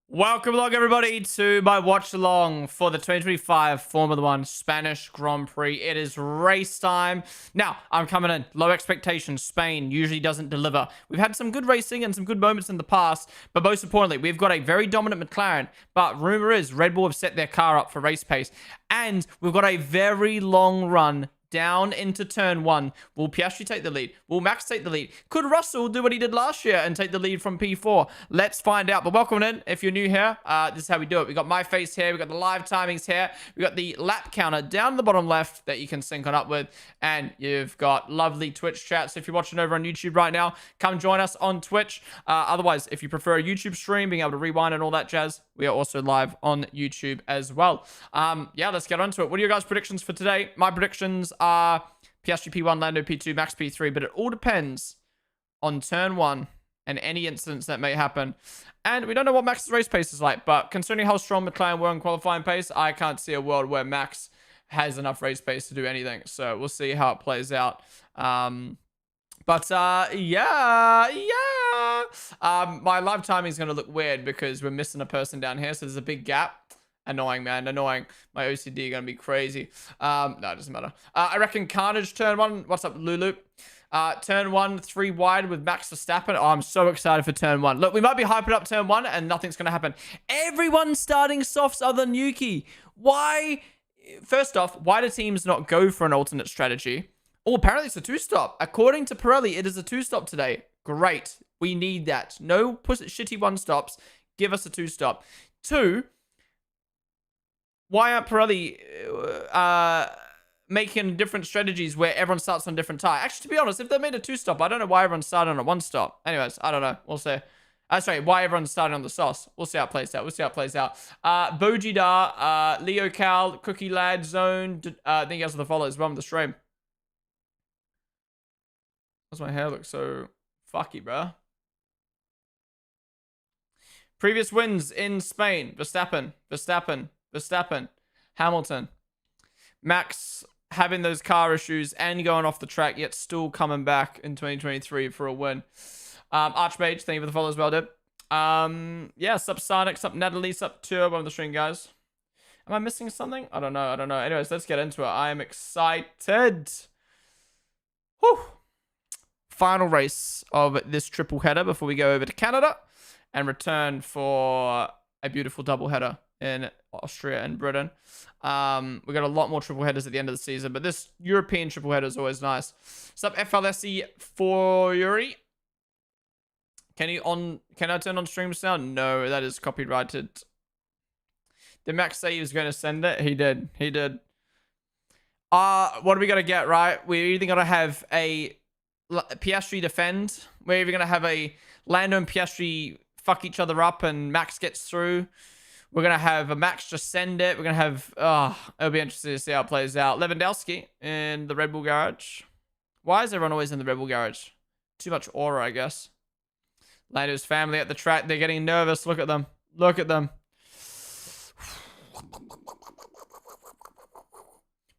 Welcome along, everybody, to my watch along for the 2025 Formula One Spanish Grand Prix. It is race time. Now, I'm coming in. Low expectations. Spain usually doesn't deliver. We've had some good racing and some good moments in the past, but most importantly, we've got a very dominant McLaren. But rumor is Red Bull have set their car up for race pace, and we've got a very long run down into turn one. Will Piastri take the lead? Will Max take the lead? Could Russell do what he did last year and take the lead from P4? Let's find out. But welcome in. If you're new here, this is how we do it. We got my face here. We got the live timings here. We got the lap counter down the bottom left that you can sync on up with. And you've got lovely Twitch chats. If you're watching over on YouTube right now, come join us on Twitch. Otherwise, if you prefer a YouTube stream, being able to rewind and all that jazz, we are also live on YouTube as well. Yeah, let's get on to it. What are your guys' predictions for today? My predictions are Piastri P1, Lando P2, Max P3, but it all depends on turn one and any incidents that may happen. And we don't know what Max's race pace is like, but considering how strong McLaren were in qualifying pace, I can't see a world where Max has enough race pace to do anything. So we'll see how it plays out. Yeah. My live timing is going to look weird because we're missing a person down here, so there's a big gap. Annoying, man. Annoying. My OCD going to be crazy. No, it doesn't matter. I reckon Carnage turn one. What's up, Lulu? Turn one, 3 wide with Max Verstappen. Oh, I'm so excited for turn one. Look, we might be hyping up turn one and nothing's going to happen. Everyone's starting softs other than Yuki. Why? First off, why do teams not go for an alternate strategy? Oh, apparently it's a 2-stop. According to Pirelli, it is a 2-stop today. Great. We need that. No shitty 1-stops. Give us a 2-stop. 2, why aren't Pirelli making different strategies where everyone starts on a different tire? Actually, to be honest, if they made a 2-stop, I don't know why everyone's starting on a 1-stop. Anyways, I don't know. We'll see. Sorry, why everyone's starting on the sauce. We'll see how it plays out. Bojidar, Leo Cal, Cookie Lad, Zone. I think you guys are the followers. Run the stream. Why's my hair look so fucky, bro? Previous wins in Spain. Verstappen. Hamilton. Max having those car issues and going off the track, yet still coming back in 2023 for a win. Archmage, thank you for the follow as well, dude. Yeah, sup Sonic, sup Natalie, sup Turbo on the stream, guys. Am I missing something? I don't know. Anyways, let's get into it. I am excited. Whew. Final race of this triple header before we go over to Canada and return for a beautiful double header in Austria and Britain. We got a lot more triple headers at the end of the season, but this European triple header is always nice. Sup FLSE for Yuri. Can I turn on stream sound? No, that is copyrighted. Did Max say he was going to send it? He did. What are we going to get, right? We're either going to have a Piastri defend. We're either going to have a Lando and Piastri fuck each other up and Max gets through. We're going to have a Max just send it. We're going to have... it'll be interesting to see how it plays out. Lewandowski in the Red Bull garage. Why is everyone always in the Red Bull garage? Too much aura, I guess. Lando's family at the track. They're getting nervous. Look at them.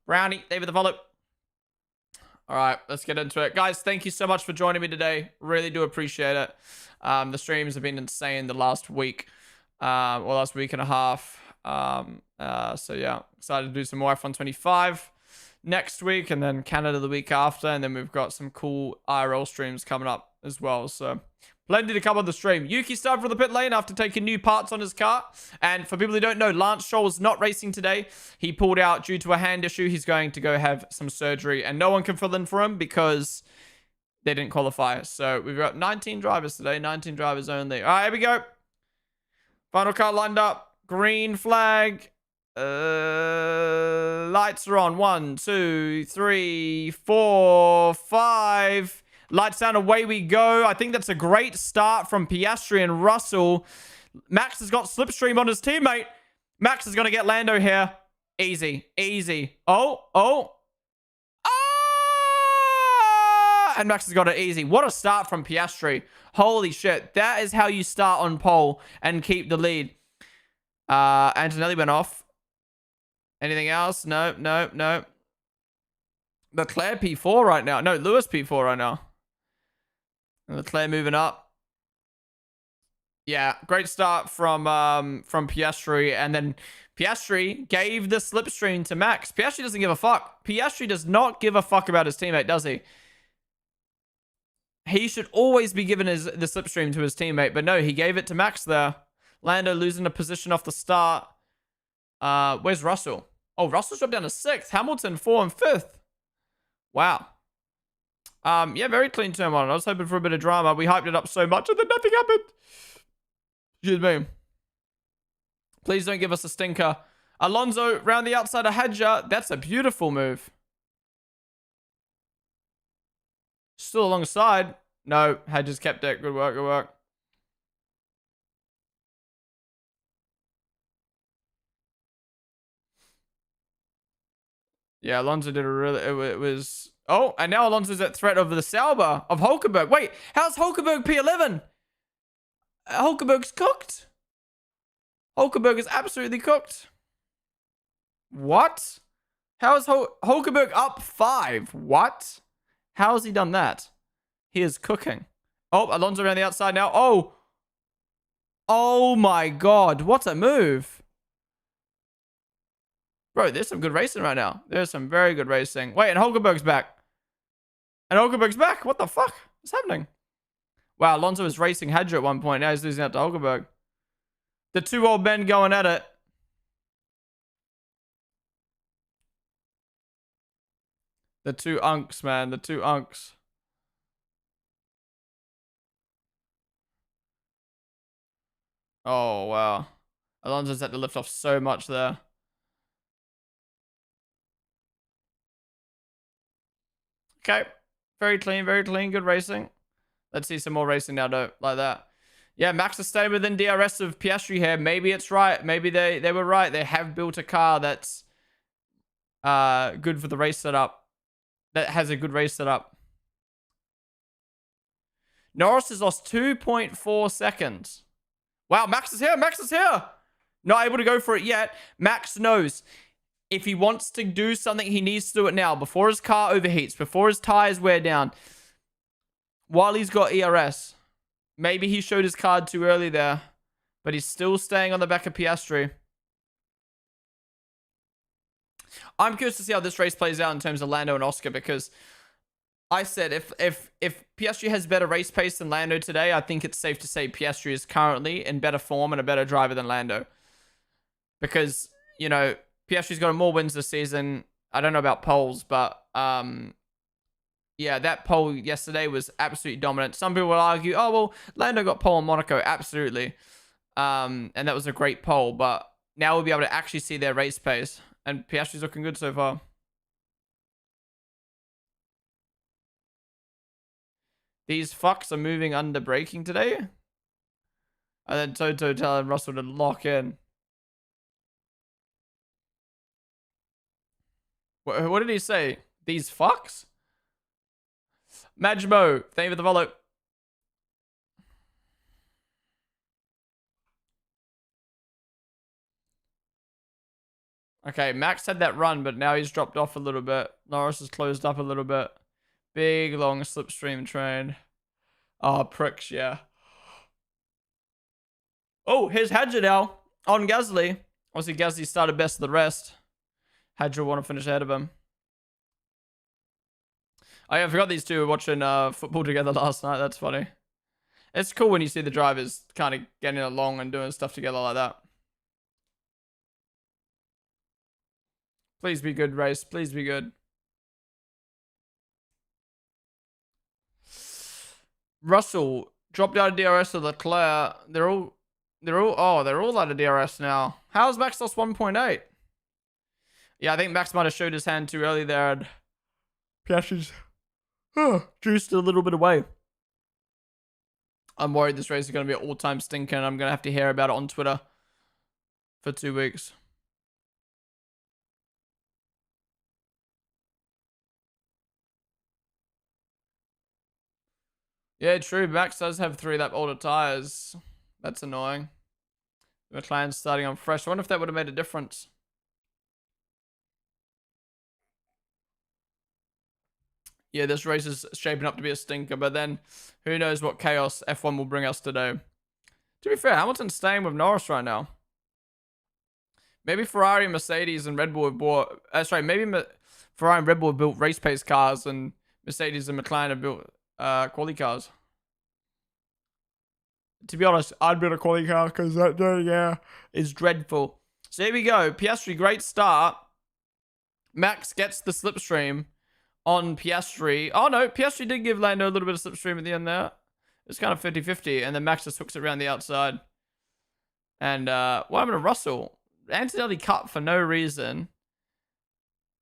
Brownie, David the follow. All right, let's get into it. Guys, thank you so much for joining me today. Really do appreciate it. The streams have been insane the last week. Last week and a half. So yeah, excited to do some more F1 25 next week and then Canada the week after. And then we've got some cool IRL streams coming up as well. So plenty to come on the stream. Yuki started from the pit lane after taking new parts on his car. And for people who don't know, Lance Stroll is not racing today. He pulled out due to a hand issue. He's going to go have some surgery and no one can fill in for him because they didn't qualify. So we've got 19 drivers today, 19 drivers only. All right, here we go. Final car lined up. Green flag. Lights are on. 1, 2, 3, 4, 5. Lights down, away we go. I think that's a great start from Piastri and Russell. Max has got slipstream on his teammate. Max is going to get Lando here. Easy. Oh. And Max has got it easy. What a start from Piastri. Holy shit. That is how you start on pole and keep the lead. Antonelli went off. Anything else? No. Leclerc P4 right now. No, Lewis P4 right now. And Leclerc moving up. Yeah, great start from Piastri, and then Piastri gave the slipstream to Max. Piastri doesn't give a fuck. Piastri does not give a fuck about his teammate, does he? He should always be giving the slipstream to his teammate, but no, he gave it to Max there. Lando losing a position off the start. Where's Russell? Oh, Russell's dropped down to 6th. Hamilton 4 and 5th. Wow. Yeah, very clean turn on. I was hoping for a bit of drama. We hyped it up so much and then nothing happened. Excuse me. Please don't give us a stinker. Alonso round the outside of Hadja. That's a beautiful move. Still alongside. No, Hadja's kept it. Good work, good work. Yeah, Alonso did a really... It was... Oh, and now Alonso's at threat over the Sauber of Hulkenberg. Wait, how's Hulkenberg P11? Hulkenberg's cooked. Hulkenberg is absolutely cooked. What? How is Hulkenberg up 5? What? How has he done that? He is cooking. Oh, Alonso around the outside now. Oh. Oh my god. What a move. Bro, there's some good racing right now. There's some very good racing. Wait, and Hulkenberg's back. And Hulkenberg's back. What the fuck? What's happening? Wow, Alonso was racing Hadja at one point. Now he's losing out to Hulkenberg. The two old men going at it. The two unks, man. The two unks. Oh, wow. Alonso's had to lift off so much there. Okay. Very clean, very clean. Good racing. Let's see some more racing now, though, like that. Yeah, Max is staying within DRS of Piastri here. Maybe it's right. Maybe they were right. They have built a car that's good for the race setup. That has a good race setup. Norris has lost 2.4 seconds. Wow, Max is here. Max is here. Not able to go for it yet. Max knows if he wants to do something, he needs to do it now. Before his car overheats. Before his tires wear down. While he's got ERS. Maybe he showed his card too early there. But he's still staying on the back of Piastri. I'm curious to see how this race plays out in terms of Lando and Oscar, because I said if Piastri has better race pace than Lando today, I think it's safe to say Piastri is currently in better form and a better driver than Lando. Because, you know, Piastri's got more wins this season. I don't know about poles, but yeah, that pole yesterday was absolutely dominant. Some people will argue, oh, well, Lando got pole in Monaco. Absolutely. And that was a great pole, but now we'll be able to actually see their race pace. And Piastri's looking good so far. These fucks are moving under braking today. And then Toto telling Russell to lock in. What did he say? These fucks? Majmo, thank you for the follow. Okay, Max had that run, but now he's dropped off a little bit. Norris has closed up a little bit. Big, long slipstream train. Oh, pricks, yeah. Oh, here's Hadja now on Gasly. Obviously, Gasly started best of the rest. Hadja want to finish ahead of him. Oh, yeah, I forgot these two were watching football together last night. That's funny. It's cool when you see the drivers kind of getting along and doing stuff together like that. Please be good, race. Please be good. Russell dropped out of DRS to Leclerc. They're all out of DRS now. How's Max lost 1.8? Yeah, I think Max might have showed his hand too early there, and Piastri's juiced a little bit away. I'm worried this race is going to be an all-time stinker, and I'm going to have to hear about it on Twitter for 2 weeks. Yeah, true. Max does have 3 lap older tires. That's annoying. McLaren's starting on fresh. I wonder if that would have made a difference. Yeah, this race is shaping up to be a stinker, but then who knows what chaos F1 will bring us today. To be fair, Hamilton's staying with Norris right now. Maybe Ferrari, Mercedes, and Red Bull have bought. Maybe Ferrari and Red Bull have built race pace cars, and Mercedes and McLaren have built quali cars. To be honest, I'd build a quali car because that is dreadful. So here we go. Piastri, great start. Max gets the slipstream on Piastri. Oh no, Piastri did give Lando a little bit of slipstream at the end there. It's kind of 50-50, and then Max just hooks it around the outside. And what happened to Russell? Accidentally cut for no reason.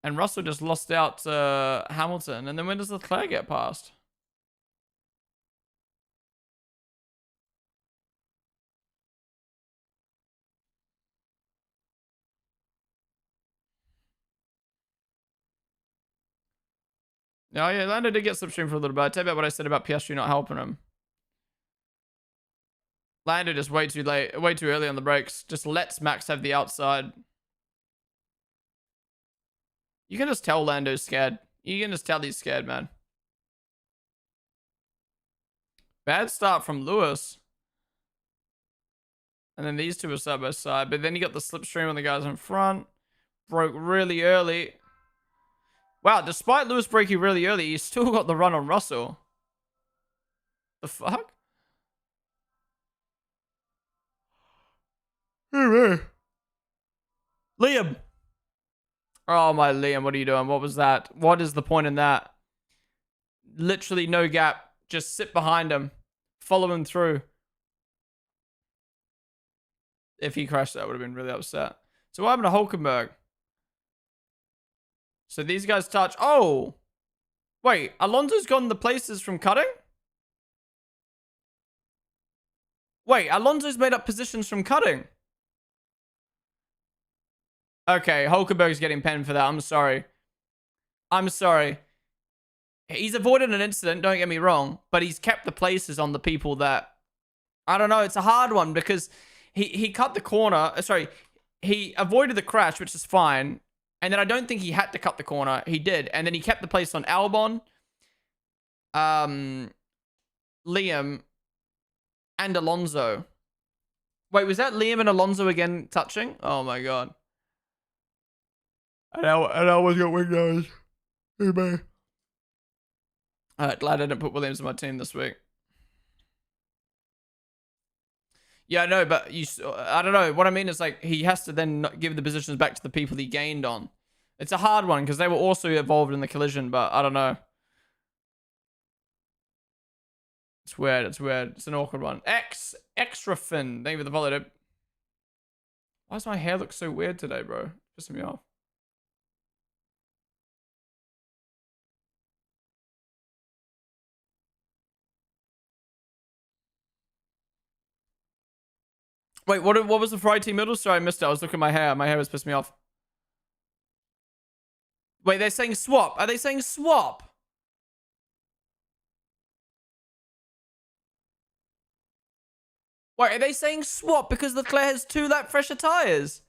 And Russell just lost out to Hamilton. And then when does Leclerc get past? Oh yeah, Lando did get slipstream for a little bit. I tell you about what I said about Piastri not helping him. Lando just way too late, way too early on the brakes. Just lets Max have the outside. You can just tell Lando's scared. You can just tell he's scared, man. Bad start from Lewis. And then these two are side by side. But then you got the slipstream on the guys in front. Broke really early. Wow, despite Lewis breaking really early, he still got the run on Russell. The fuck? Liam. Oh, my Liam, what are you doing? What was that? What is the point in that? Literally no gap. Just sit behind him. Follow him through. If he crashed, I would have been really upset. So what happened to Hulkenberg? So these guys touch. Oh! Wait, Alonso's gone the places from cutting? Wait, Alonso's made up positions from cutting. Okay, Hulkenberg's getting penned for that. I'm sorry. I'm sorry. He's avoided an incident, don't get me wrong, but he's kept the places on the people that... I don't know, it's a hard one because he cut the corner. Sorry, he avoided the crash, which is fine. And then I don't think he had to cut the corner. He did. And then he kept the place on Albon, Liam, and Alonso. Wait, was that Liam and Alonso again touching? Oh my god. And I always got windows. Alright, glad I didn't put Williams on my team this week. Yeah, I know, but I don't know. What I mean is, like, he has to then give the positions back to the people he gained on. It's a hard one because they were also involved in the collision, but I don't know. It's weird. It's weird. It's an awkward one. Extra fin. Thank you for the follow tip. Why does my hair look so weird today, bro? Pissing me off. Wait, what was the Friday team middle? Sorry, I missed it. I was looking at my hair. My hair was pissing me off. Wait, they're saying swap. Are they saying swap? Wait, are they saying swap because Leclerc has 2 lap fresher tires?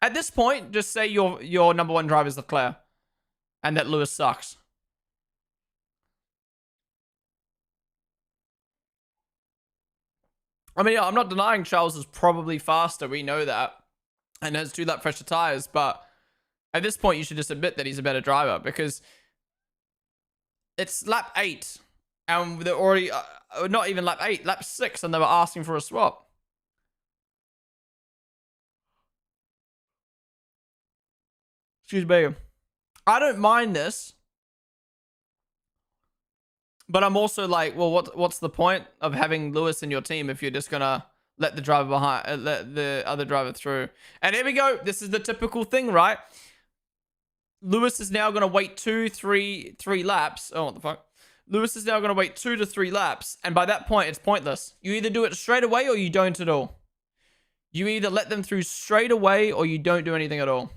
At this point, just say your number 1 driver is Leclerc. And that Lewis sucks. I mean, yeah, I'm not denying Charles is probably faster. We know that. And has 2 lap fresher tires. But at this point, you should just admit that he's a better driver. Because it's lap 8. And they're already... not even lap 8. Lap 6. And they were asking for a swap. Excuse me. I don't mind this. But I'm also like, well, what's the point of having Lewis in your team if you're just gonna let the driver behind, let the other driver through? And here we go. This is the typical thing, right? Lewis is now gonna wait 3 laps. Oh, what the fuck? Lewis is now gonna wait 2 to 3 laps, and by that point, it's pointless. You either do it straight away or you don't at all. You either let them through straight away or you don't do anything at all.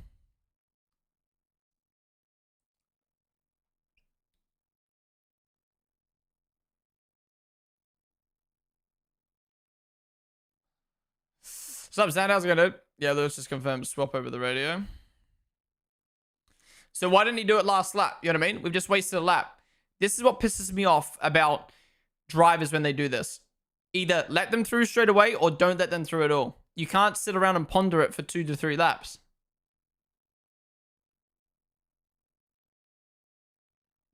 What's up, Zan? How's it going, dude? Yeah, Lewis just confirmed swap over the radio. So why didn't he do it last lap? You know what I mean? We've just wasted a lap. This is what pisses me off about drivers when they do this. Either let them through straight away or don't let them through at all. You can't sit around and ponder it for 2 to 3 laps.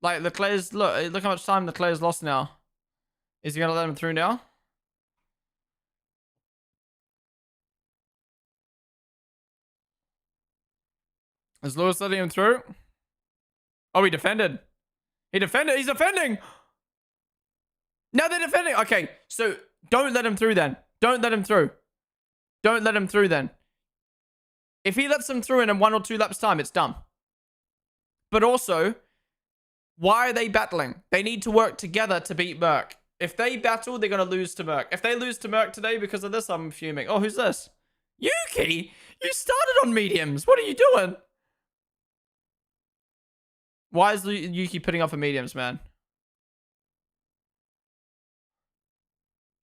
Like, Leclerc's, look how much time Leclerc's lost now. Is he going to let him through now? Is Lewis letting him through? Oh, he defended. He defended. He's defending. Now they're defending. Okay, so don't let him through then. Don't let him through. Don't let him through then. If he lets him through in 1 or 2 laps time, it's done. But also, why are they battling? They need to work together to beat Merc. If they battle, they're going to lose to Merc. If they lose to Merc today because of this, I'm fuming. Oh, who's this? Yuki! You started on mediums. What are you doing? Why is Yuki putting up for mediums, man?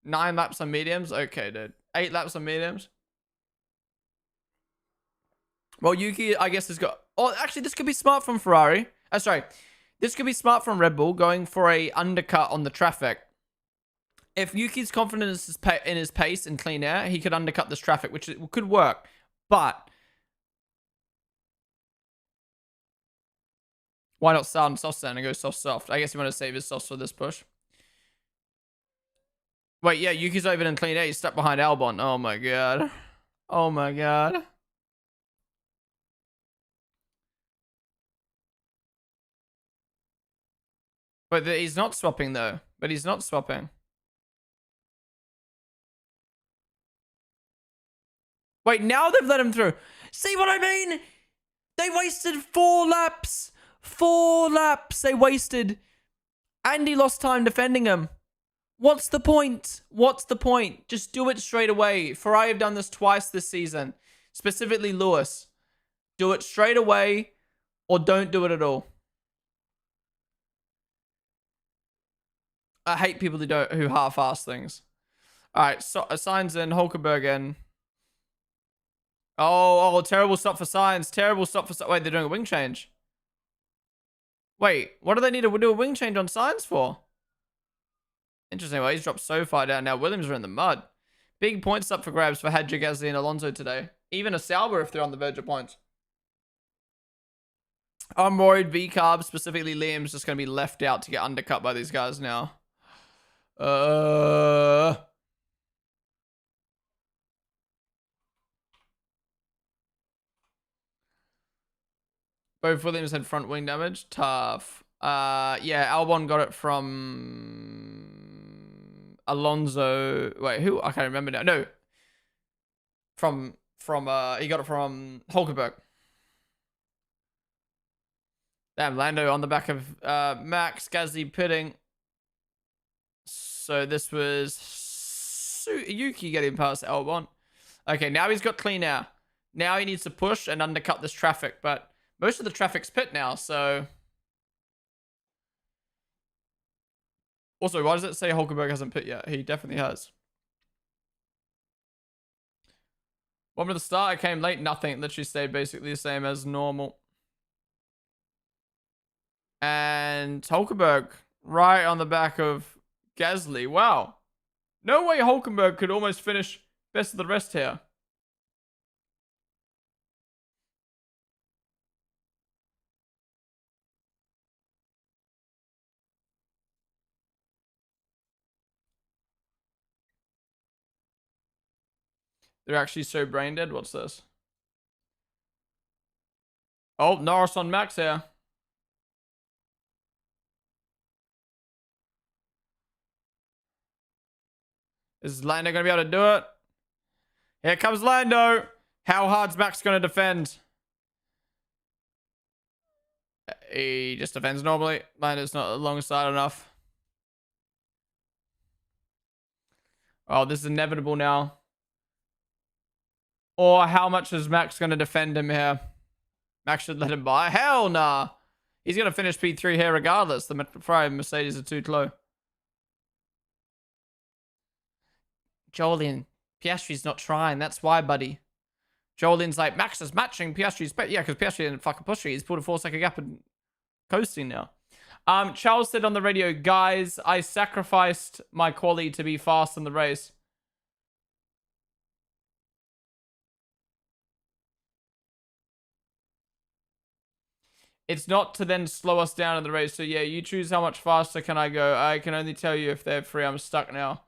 9 laps on mediums? Okay, dude. 8 laps on mediums? Well, Yuki, I guess, has got... Oh, actually, this could be smart from Ferrari. Sorry. This could be smart from Red Bull, going for a undercut on the traffic. If Yuki's confident in his pace and clean air, he could undercut this traffic, which could work. But... why not start on soft then and go soft? I guess he wanted to save his softs for this push. Wait, yeah, Yuki's over in clean air. He's stuck behind Albon. Oh my god. Oh my god. But he's not swapping though. But he's not swapping. Wait, now they've let him through. See what I mean? They wasted 4 laps. 4 laps they wasted. And he lost time defending him. What's the point? What's the point? Just do it straight away. Ferrari have done this twice this season. Specifically Lewis. Do it straight away or don't do it at all. I hate people who half-ass things. Alright, so Sainz in, Hulkenberg in. Oh, terrible stop for Sainz. Terrible stop for... wait, they're doing a wing change. Wait, what do they need to do a wing change on Sainz for? Interesting. Well, he's dropped so far down now. Williams are in the mud. Big points up for grabs for Hadji, Gasly, and Alonso today. Even a Sauber if they're on the verge of points. I'm worried V-Carb, specifically Liam's just going to be left out to get undercut by these guys now. Both Williams had front wing damage. Tough. Yeah, Albon got it from Alonso. Wait, who? I can't remember now. No. He got it from Hulkenberg. Damn, Lando on the back of Max. Gasly pitting. So this was Yuki getting past Albon. Okay, now he's got clean air. Now he needs to push and undercut this traffic, but most of the traffic's pit now, so... Also, why does it say Hulkenberg hasn't pit yet? He definitely has. One at the start, I came late, nothing. Literally stayed basically the same as normal. And Hulkenberg, right on the back of Gasly. Wow. No way Hulkenberg could almost finish best of the rest here. They're actually so brain dead. What's this? Oh, Norris on Max here. Is Lando going to be able to do it? Here comes Lando. How hard's Max going to defend? He just defends normally. Lando's not alongside enough. Oh, this is inevitable now. Or how much is Max going to defend him here? Max should let him by. Hell nah. He's going to finish P3 here regardless. The Ferrari and Mercedes are too low. Jolien, Piastri's not trying. That's why, buddy. Jolien's like, Max is matching Piastri's... yeah, because Piastri didn't fucking push it. He's pulled a 4-second gap and coasting now. Charles said on the radio, guys, I sacrificed my quali to be fast in the race. It's not to then slow us down in the race. So yeah, you choose how much faster can I go. I can only tell you if they're free. I'm stuck now.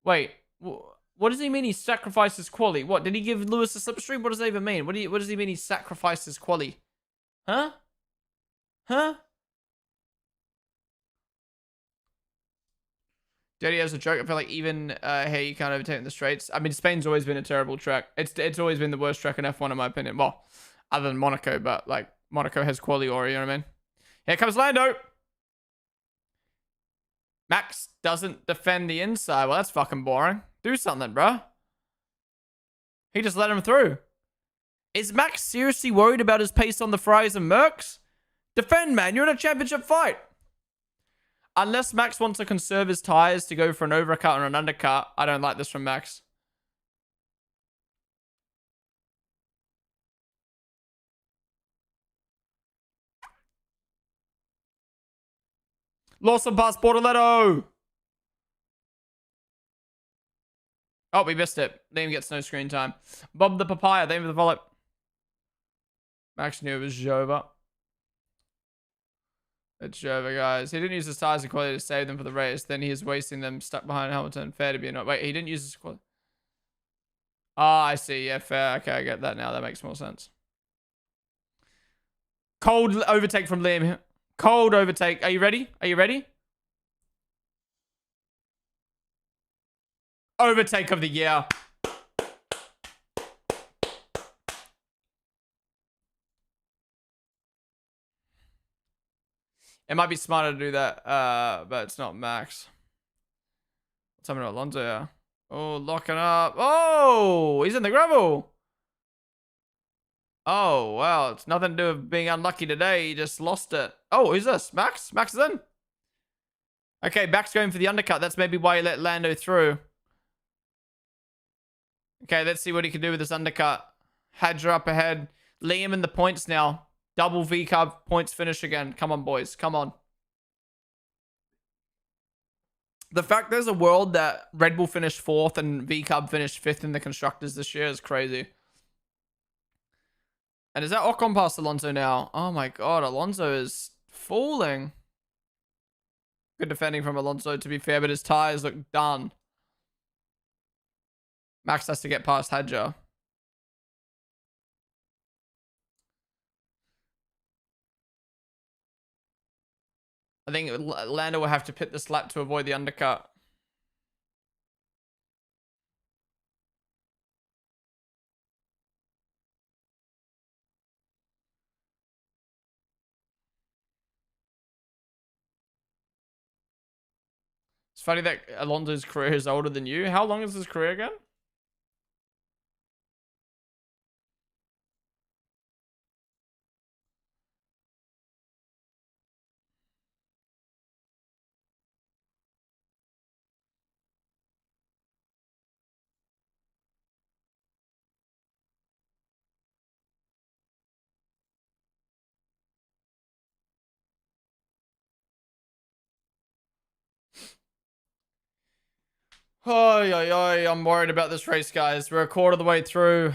Wait, what does he mean he sacrificed his quali? What, did he give Lewis a slipstream? What does that even mean? What does he mean he sacrificed his quali? Huh? Huh? Dirty as a joke. I feel like even hey, you can't overtake in the straights. I mean, Spain's always been a terrible track. It's always been the worst track in F1 in my opinion. Well, other than Monaco, but like Monaco has quali aura, you know what I mean? Here comes Lando. Max doesn't defend the inside. Well, that's fucking boring. Do something, bro. He just let him through. Is Max seriously worried about his pace on the Ferraris and Mercs? Defend, man. You're in a championship fight. Unless Max wants to conserve his tires to go for an overcut or an undercut, I don't like this from Max. Lawson past Bortoletto. Oh, we missed it. Liam gets no screen time. Bob the Papaya, the aim of the volley. Max knew it was Jova. It's Jova, guys. He didn't use his tires and quality to save them for the race. Then he is wasting them stuck behind Hamilton. Fair to be not. Wait, he didn't use his quality. Oh, I see. Yeah, fair. Okay, I get that now. That makes more sense. Cold overtake from Liam. Cold overtake. Are you ready? Are you ready? Overtake of the year. It might be smarter to do that, but it's not Max. What's happening to Alonso here? Oh, locking up. Oh, he's in the gravel. Oh, well, it's nothing to do with being unlucky today. He just lost it. Oh, who's this? Max? Max is in. Okay, Max going for the undercut. That's maybe why he let Lando through. Okay, let's see what he can do with this undercut. Hadger up ahead. Liam in the points now. Double V-carb points finish again. Come on, boys. Come on. The fact there's a world that Red Bull finished 4th and V-carb finished 5th in the Constructors this year is crazy. And is that Ocon past Alonso now? Oh my god, Alonso is falling. Good defending from Alonso, to be fair, but his tires look done. Max has to get past Hadjar. I think Lando will have to pit this lap to avoid the undercut. It's funny that Alonso's career is older than you. How long is his career again? I'm worried about this race, guys. We're a quarter of the way through.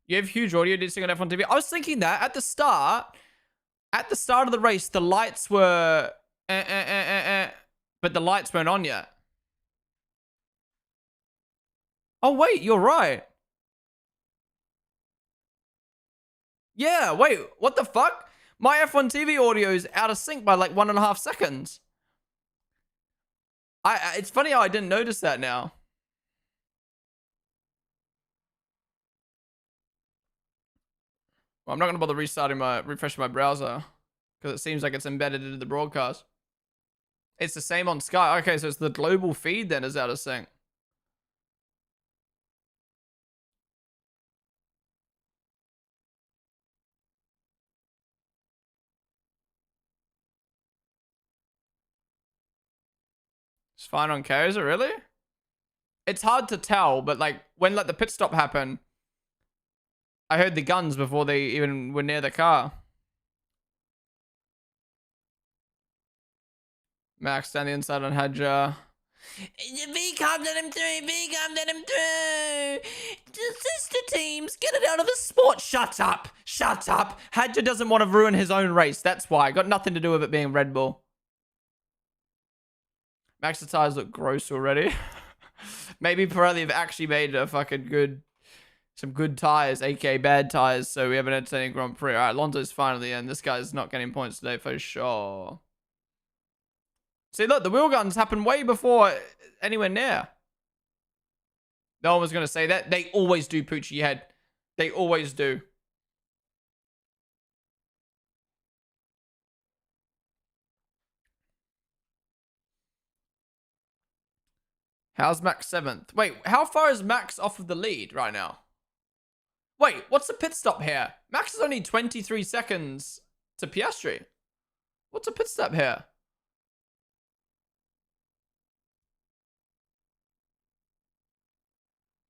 You have huge audio dissing on F1 TV. I was thinking that at the start of the race, the lights were, but the lights weren't on yet. Oh, wait, you're right. Yeah, wait, what the fuck? My F1 TV audio is out of sync by like 1.5 seconds. It's funny how I didn't notice that now. Well, I'm not going to bother refreshing my browser because it seems like it's embedded into the broadcast. It's the same on Sky. Okay, so it's the global feed then is out of sync. It's fine on K, is it really? It's hard to tell, but like when the pit stop happened, I heard the guns before they even were near the car. Max down the inside on Hadja. V-Cub, let him through. V-Cub, let him through. Sister teams, get it out of the sport. Shut up. Shut up. Hadja doesn't want to ruin his own race. That's why. Got nothing to do with it being Red Bull. Max's tires look gross already. Maybe Pirelli have actually made a fucking good, some good tires, aka bad tires, so we have an entertaining Grand Prix. All right, Lonzo's finally in. This guy's not getting points today for sure. See, look, the wheel guns happened way before anywhere near. No one was going to say that. They always do, Poochie Head. They always do. How's Max 7th? Wait, how far is Max off of the lead right now? Wait, what's the pit stop here? Max is only 23 seconds to Piastri. What's a pit stop here?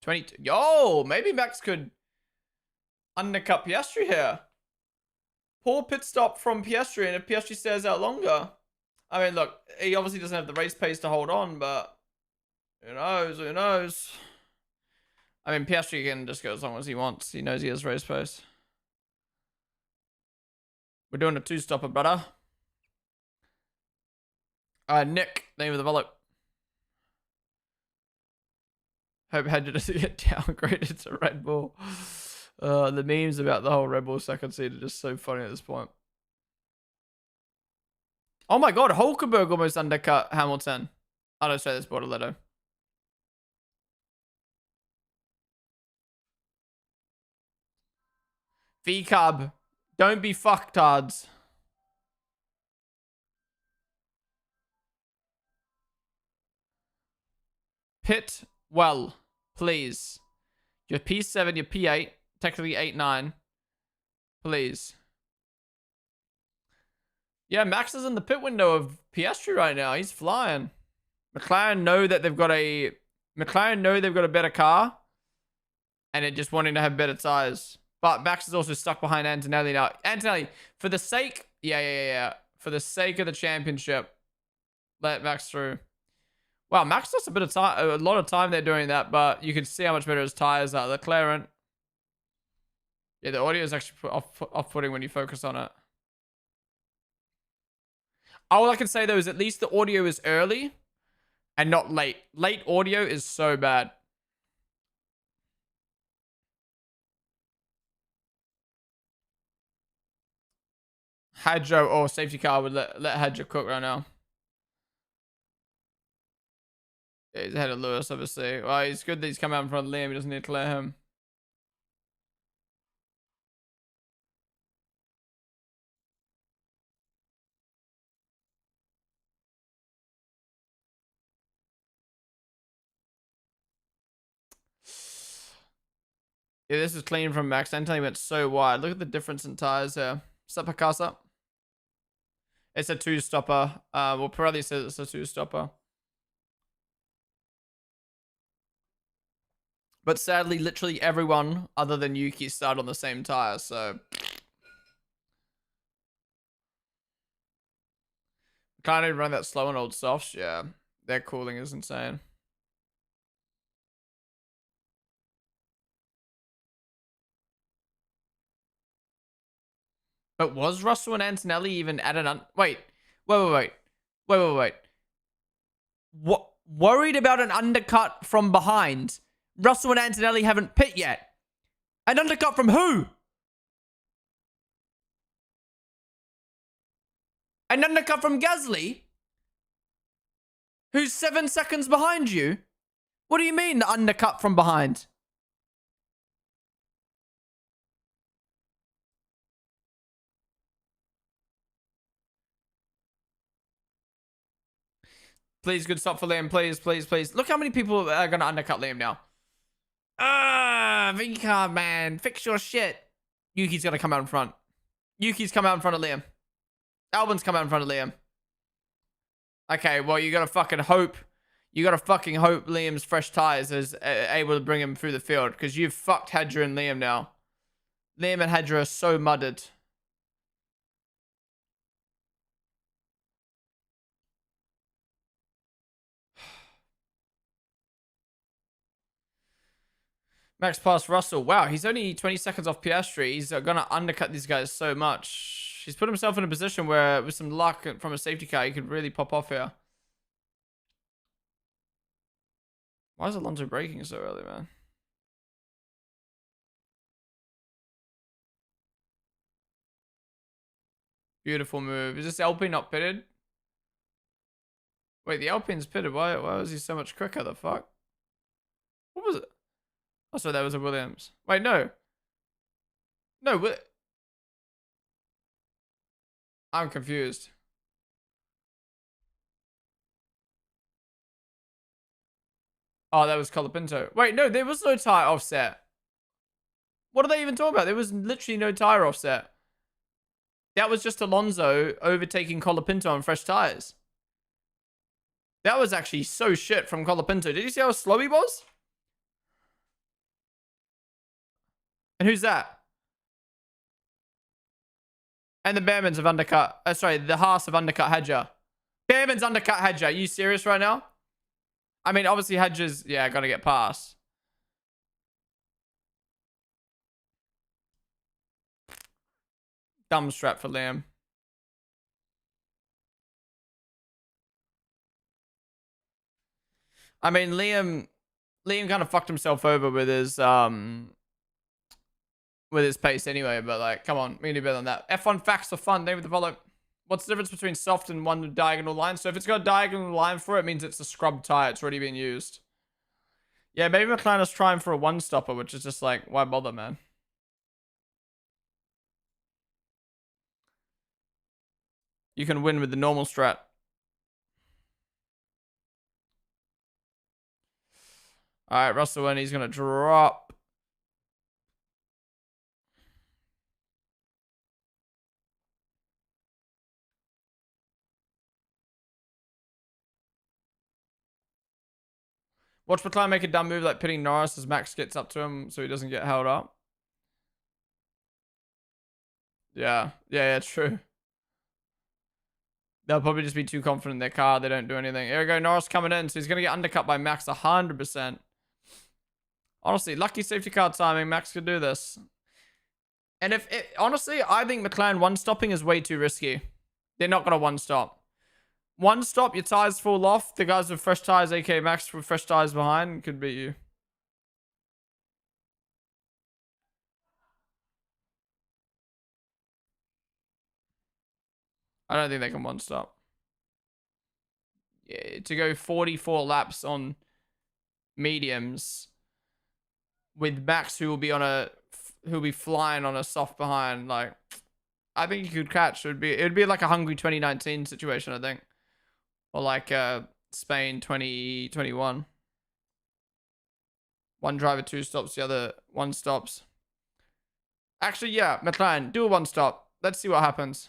22. Yo, maybe Max could undercut Piastri here. Poor pit stop from Piastri, and if Piastri stays out longer. I mean, look, he obviously doesn't have the race pace to hold on, but who knows? Who knows? I mean, Piastri can just go as long as he wants. He knows he has race pace. We're doing a two-stopper, brother. Nick, name of the volley. Hope Hedger doesn't get downgraded to Red Bull. The memes about the whole Red Bull second seed are just so funny at this point. Oh my god, Hulkenberg almost undercut Hamilton. I don't say this, Bortoletto. V-Cub, don't be fucktards. Pit well, please. You're P7, you're P8, technically 8-9. Please. Yeah, Max is in the pit window of Piastri right now. He's flying. McLaren know that they've got a better car, and they're just wanting to have better tires. But Max is also stuck behind Antonelli now. Antonelli, for the sake, for the sake of the championship, let Max through. Wow, Max lost a lot of time there doing that, but you can see how much better his tires are. They're clearing. Yeah, the audio is actually off-putting when you focus on it. All I can say though is at least the audio is early and not late. Late audio is so bad. Hadjo or safety car would let Hadjo cook right now. Yeah, he's ahead of Lewis, obviously. Well, it's good that he's come out in front of Liam. He doesn't need to clear him. Yeah, this is clean from Max. Anthony went so wide. Look at the difference in tires here. Stop Picasso. It's a two-stopper. Well, Pirelli says it's a two-stopper. But sadly, literally everyone other than Yuki started on the same tire, so... Can't even run that slow on old softs. Yeah, their cooling is insane. But was Russell and Antonelli even at an wait. What? Worried about an undercut from behind? Russell and Antonelli haven't pit yet. An undercut from who? An undercut from Gasly? Who's 7 seconds behind you? What do you mean, the undercut from behind? Please, good stop for Liam. Please, please, please. Look how many people are going to undercut Liam now. V-Cub, man. Fix your shit. Yuki's going to come out in front. Yuki's come out in front of Liam. Albon's come out in front of Liam. Okay, well, you got to fucking hope. You got to fucking hope Liam's fresh tires is able to bring him through the field. Because you've fucked Hadra and Liam now. Liam and Hadra are so mudded. Max past Russell. Wow, he's only 20 seconds off Piastri. He's gonna undercut these guys so much. He's put himself in a position where, with some luck from a safety car, he could really pop off here. Why is Alonso braking so early, man? Beautiful move. Is this Alpine not pitted? Wait, the Alpine's pitted. Why was he so much quicker? The fuck? What was it? Oh, sorry, that was a Williams. Wait, no. No, I'm confused. Oh, that was Colapinto. Wait, no, there was no tire offset. What are they even talking about? There was literally no tire offset. That was just Alonso overtaking Colapinto on fresh tires. That was actually so shit from Colapinto. Did you see how slow he was? And who's that? And the Bearmans have undercut. Sorry, the Haas have undercut Hedger. Bearman's undercut Hedger. Are you serious right now? I mean, obviously Hedger's, yeah, gotta get past. Dumb strap for Liam. I mean, Liam kind of fucked himself over with his pace anyway, but like, come on, we can do better than that. F1 facts for fun. Name of the follow. What's the difference between soft and one diagonal line? So if it's got a diagonal line for it, it means it's a scrub tire. It's already been used. Yeah, maybe McLaren is trying for a one-stopper, which is just like, why bother, man? You can win with the normal strat. All right, Russell, and he's going to drop. Watch McLaren make a dumb move like pitting Norris as Max gets up to him so he doesn't get held up. Yeah, true. They'll probably just be too confident in their car. They don't do anything. Here we go. Norris coming in. So he's going to get undercut by Max 100%. Honestly, lucky safety car timing. Max could do this. And honestly, I think McLaren one-stopping is way too risky. They're not going to one-stop. One-stop, your tires fall off. The guys with fresh tires, aka Max with fresh tires behind, could beat you. I don't think they can one-stop. Yeah, to go 44 laps on mediums with Max who'll be flying on a soft behind, like, I think you could catch. It'd be like a Hungary 2019 situation, I think. Or like Spain 2021. One driver, two stops, the other one stops. Actually, yeah, McLaren, do a one stop. Let's see what happens.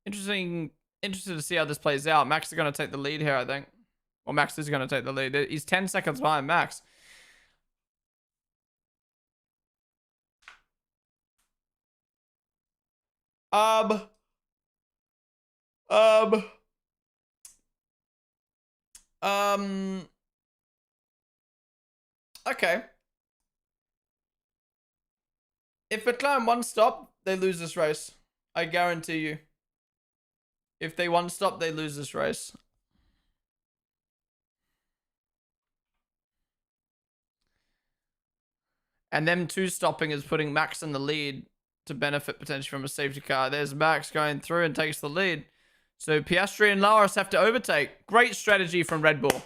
Interested to see how this plays out. Max is going to take the lead here, I think. Well, Max is going to take the lead. He's 10 seconds behind Max. Okay. If McLaren one stop, they lose this race. I guarantee you. If they one stop, they lose this race. And them two stopping is putting Max in the lead to benefit potentially from a safety car. There's Max going through and takes the lead. So Piastri and Laris have to overtake. Great strategy from Red Bull.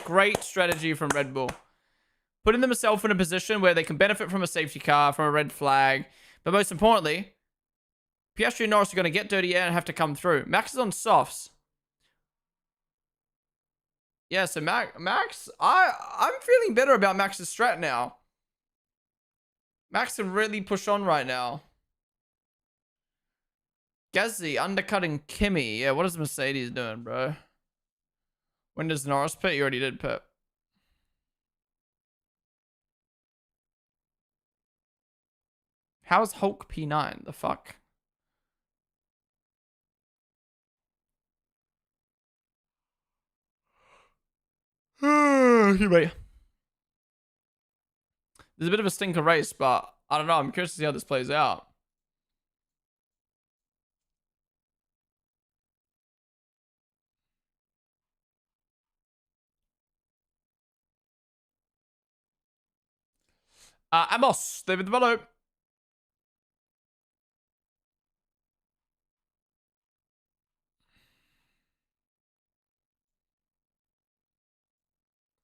Great strategy from Red Bull. Putting themselves in a position where they can benefit from a safety car, from a red flag. But most importantly, Piastri and Norris are going to get dirty air and have to come through. Max is on softs. Yeah, so Max, I'm feeling better about Max's strat now. Max can really push on right now. Gasly undercutting Kimi. Yeah, what is Mercedes doing, bro? When does Norris pit? You already did pit. How's Hulk P9? The fuck? Anyway, there's a bit of a stinker race, but I don't know. I'm curious to see how this plays out. Amos, David the Bello.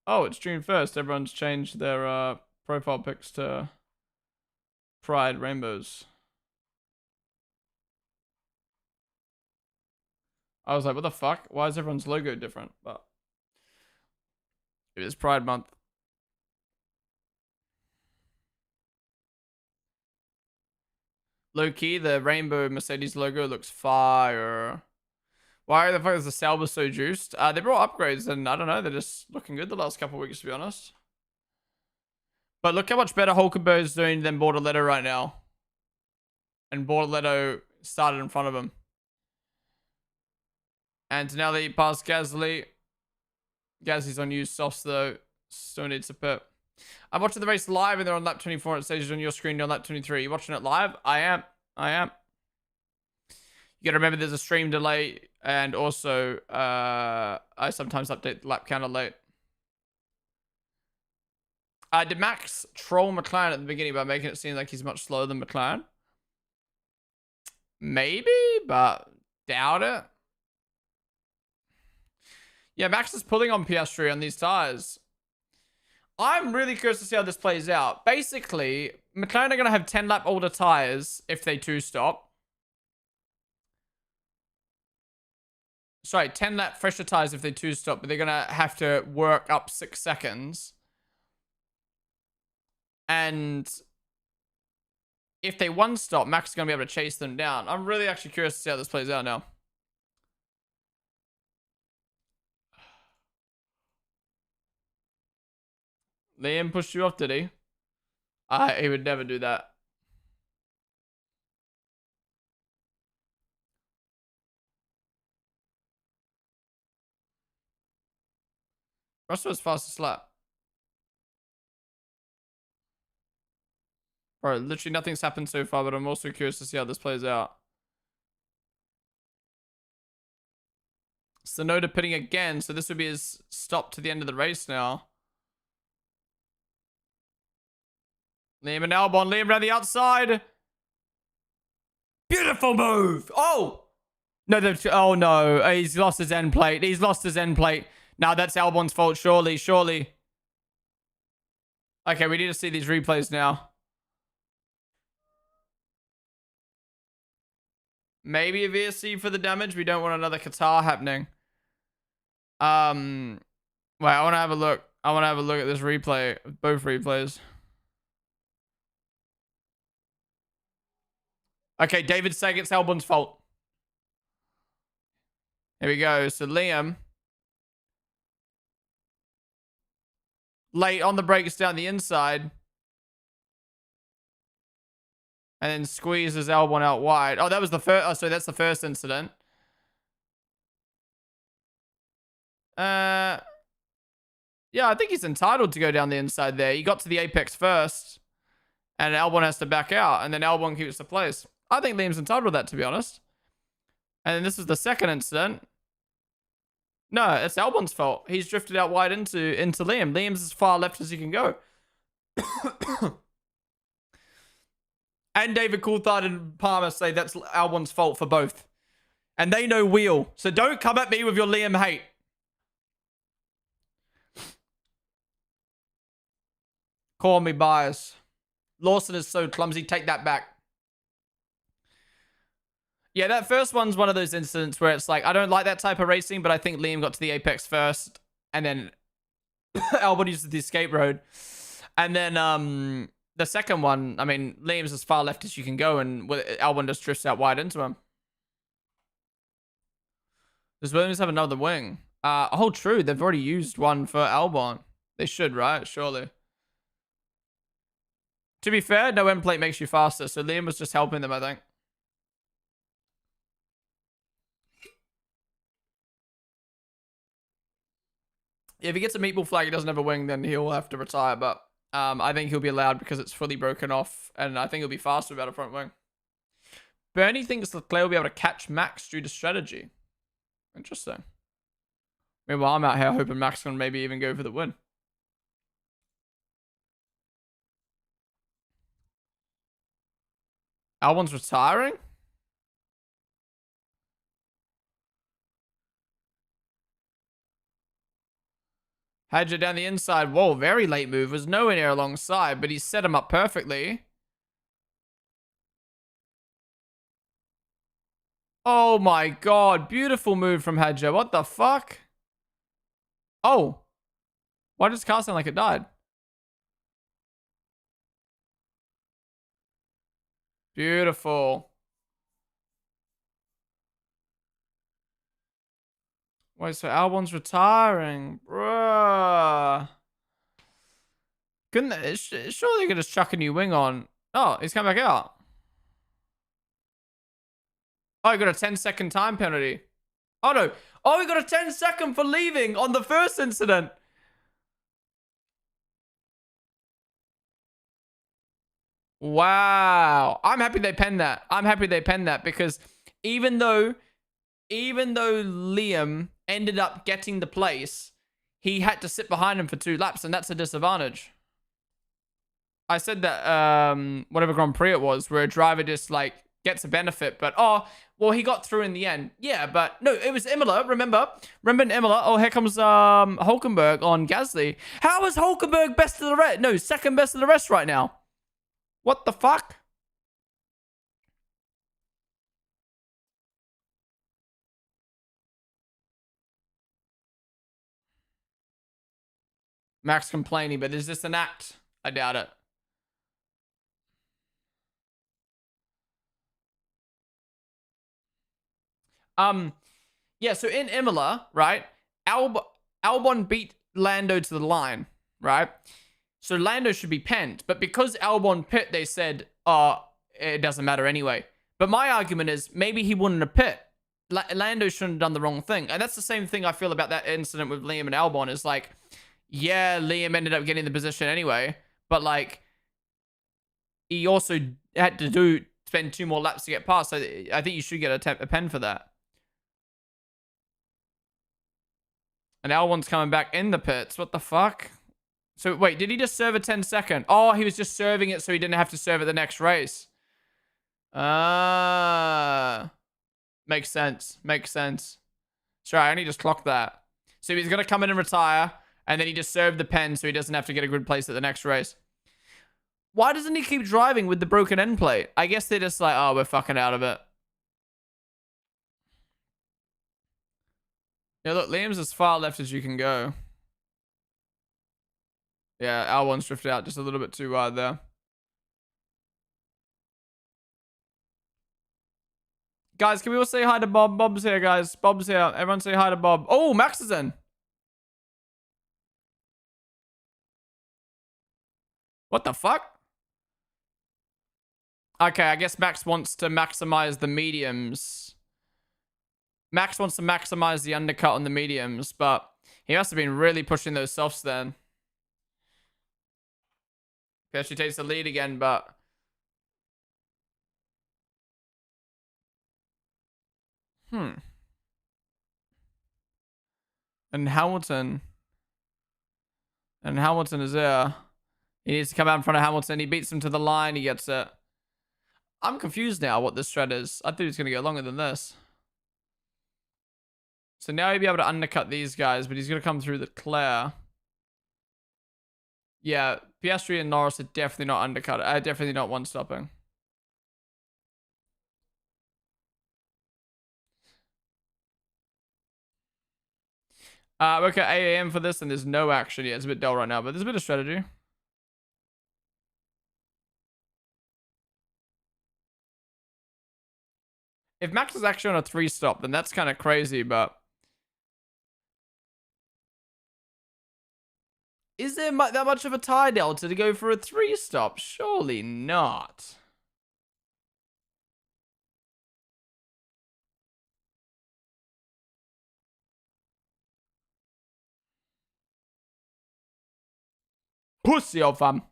Oh, it's June 1st. Everyone's changed their profile pics to Pride rainbows. I was like, what the fuck? Why is everyone's logo different? But it is Pride Month. Low key, the rainbow Mercedes logo looks fire. Why the fuck is the Sauber so juiced? They brought upgrades and I don't know, they're just looking good the last couple of weeks to be honest. But look how much better Hulkenberg's doing than Bortoletto right now. And Bortoletto started in front of him. And now that he passed Gasly. Gasly's on used softs though. Still needs a pit. I'm watching the race live and they're on lap 24 and it says on your screen you're on lap 23. You watching it live? I am. You gotta remember there's a stream delay and also I sometimes update the lap counter late. Did Max troll McLaren at the beginning by making it seem like he's much slower than McLaren? Maybe, but doubt it. Yeah, Max is pulling on Piastri on these tires. I'm really curious to see how this plays out. Basically, McLaren are going to have 10 lap older tires if they two-stop. Sorry, 10 lap fresher tires if they two-stop, but they're going to have to work up 6 seconds. And if they one-stop, Max is going to be able to chase them down. I'm really actually curious to see how this plays out now. Liam pushed you off, did he? He would never do that. Russell's fastest lap. Bro, literally nothing's happened so far, but I'm also curious to see how this plays out. Sonoda pitting again, so this would be his stop to the end of the race now. Liam and Albon, Liam around the outside. Beautiful move. Oh! No, oh no, he's lost his end plate. He's lost his end plate. Now that's Albon's fault, surely. Okay, we need to see these replays now. Maybe a VSC for the damage. We don't want another Qatar happening. Wait, I want to have a look. I want to have a look at this replay. Both replays. Okay, David saying it's Albon's fault. Here we go. So Liam. Late on the brakes down the inside. And then squeezes Albon out wide. Oh, that was the first. Oh, so that's the first incident. Yeah, I think he's entitled to go down the inside there. He got to the apex first. And Albon has to back out. And then Albon keeps the place. I think Liam's entitled to that, to be honest. And then this is the second incident. No, it's Albon's fault. He's drifted out wide into Liam. Liam's as far left as he can go. And David Coulthard and Palmer say that's Albon's fault for both. And they know wheel. So don't come at me with your Liam hate. Call me bias. Lawson is so clumsy. Take that back. Yeah, that first one's one of those incidents where it's like, I don't like that type of racing, but I think Liam got to the apex first. And then Albon used the escape road. And then the second one, I mean, Liam's as far left as you can go, and Albon just drifts out wide into him. Does Williams have another wing? Oh, true. They've already used one for Albon. They should, right? Surely. To be fair, no end plate makes you faster, so Liam was just helping them, I think. If he gets a meatball flag, he doesn't have a wing, then he'll have to retire. But I think he'll be allowed because it's fully broken off, and I think he'll be faster without a front wing. Bernie thinks Leclerc will be able to catch Max due to strategy. Interesting. Meanwhile, I'm out here hoping Max can maybe even go for the win. Albon's retiring? Hadja down the inside. Whoa, very late move. Was nowhere near alongside, but he set him up perfectly. Oh my god. Beautiful move from Hadja. What the fuck? Oh. Why does the car sound like it died? Beautiful. Wait, so Albon's retiring? Bruh. Couldn't they, surely they could just chuck a new wing on. Oh, he's come back out. Oh, he got a 10-second time penalty. Oh, no. Oh, he got a 10-second for leaving on the first incident. Wow. I'm happy they penned that. I'm happy they penned that because even though Liam ended up getting the place, he had to sit behind him for 2 laps, and that's a disadvantage. I said that whatever Grand Prix it was, where a driver just like gets a benefit, but oh, well, he got through in the end. Yeah, but no, it was Imola. Remember in Imola? Oh, here comes Hulkenberg on Gasly. How is Hulkenberg best of the rest? No, second best of the rest right now. What the fuck? Max complaining, but is this an act? I doubt it. Yeah, so in Imola, right? Albon beat Lando to the line, right? So Lando should be penned, but because Albon pit, they said, it doesn't matter anyway. But my argument is maybe he wouldn't have pit. Lando shouldn't have done the wrong thing. And that's the same thing I feel about that incident with Liam and Albon is like, yeah, Liam ended up getting the position anyway, but like, he also had to spend 2 more laps to get past. So I think you should get a pen for that. And Albon's coming back in the pits. What the fuck? So wait, did he just serve a 10-second? Oh, he was just serving it so he didn't have to serve it the next race. Makes sense. Makes sense. Sorry, I only just clocked that. So he's going to come in and retire, and then he just served the pen so he doesn't have to get a good place at the next race. Why doesn't he keep driving with the broken end plate? I guess they're just like, oh, we're fucking out of it. Yeah, look, Liam's as far left as you can go. Yeah, Albon's drifted out just a little bit too wide there. Guys, can we all say hi to Bob? Bob's here, guys. Bob's here. Everyone say hi to Bob. Oh, Max is in. What the fuck? Okay, I guess Max wants to maximize the mediums. Max wants to maximize the undercut on the mediums, but he must have been really pushing those softs then. He actually takes the lead again, but... And Hamilton is there. He needs to come out in front of Hamilton. He beats him to the line. He gets it. I'm confused now what this strat is. I thought he was going to go longer than this. So now he'll be able to undercut these guys, but he's going to come through the Claire. Yeah, Piastri and Norris are definitely not undercut. Definitely not one-stopping. Okay, 8 a.m. for this, and there's no action yet. It's a bit dull right now, but there's a bit of strategy. If Max is actually on a 3-stop, then that's kind of crazy, but... Is there that much of a tie delta to go for a 3-stop? Surely not. Pussy old fam.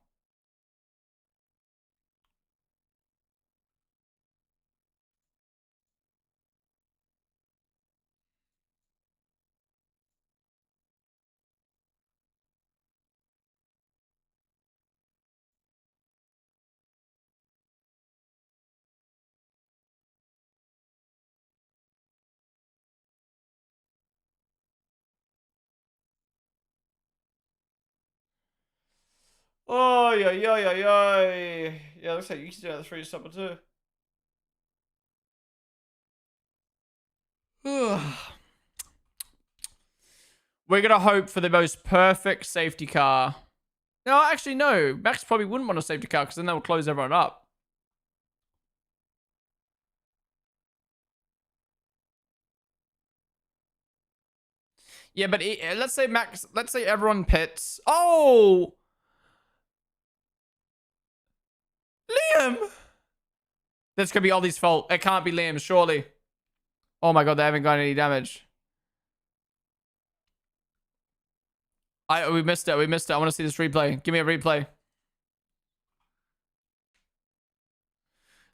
Oh, yeah, yeah, yeah, yeah. Yeah, looks like you can do that 3 stopper too. We're going to hope for the most perfect safety car. No, actually, no. Max probably wouldn't want a safety car because then that would close everyone up. Yeah, but let's say Max, let's say everyone pits. Oh! Liam! That's going to be Ollie's fault. It can't be Liam's, surely. Oh my god, they haven't got any damage. We missed it. We missed it. I want to see this replay. Give me a replay.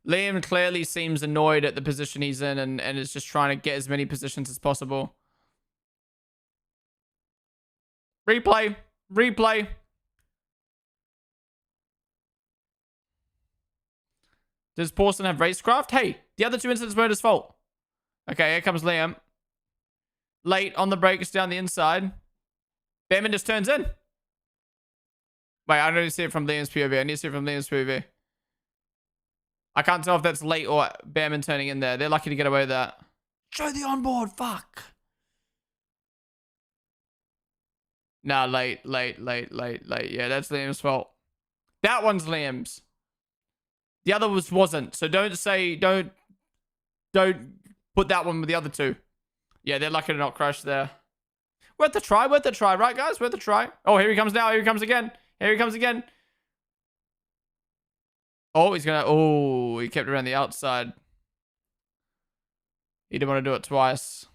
Liam clearly seems annoyed at the position he's in and is just trying to get as many positions as possible. Replay. Replay. Does Pawson have racecraft? Hey, the other 2 incidents were his fault. Okay, here comes Liam. Late on the brakes down the inside. Behrman just turns in. Wait, I don't need to see it from Liam's POV. I need to see it from Liam's POV. I can't tell if that's late or Behrman turning in there. They're lucky to get away with that. Show the onboard. Fuck. Nah, late. Yeah, that's Liam's fault. That one's Liam's. The other wasn't. So don't put that one with the other 2. Yeah, they're lucky to not crash there. Worth the try, right, guys? Worth the try. Oh, here he comes now. Here he comes again. Here he comes again. Oh, he's gonna... Oh, he kept around the outside. He didn't want to do it twice.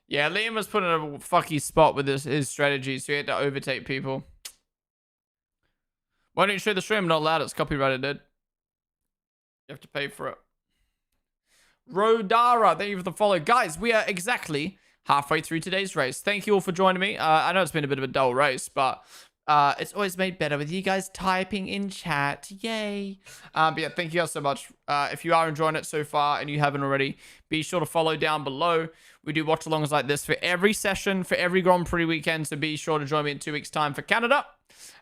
Yeah, Liam was put in a fucky spot with his strategy, so he had to overtake people. Why don't you show the stream? Not allowed. It's copyrighted, dude. You have to pay for it. Rodara, thank you for the follow. Guys, we are exactly halfway through today's race. Thank you all for joining me. I know it's been a bit of a dull race, but it's always made better with you guys typing in chat. Yay. But yeah, thank you guys so much. If you are enjoying it so far and you haven't already, be sure to follow down below. We do watch-alongs like this for every session, for every Grand Prix weekend, so be sure to join me in 2 weeks' time for Canada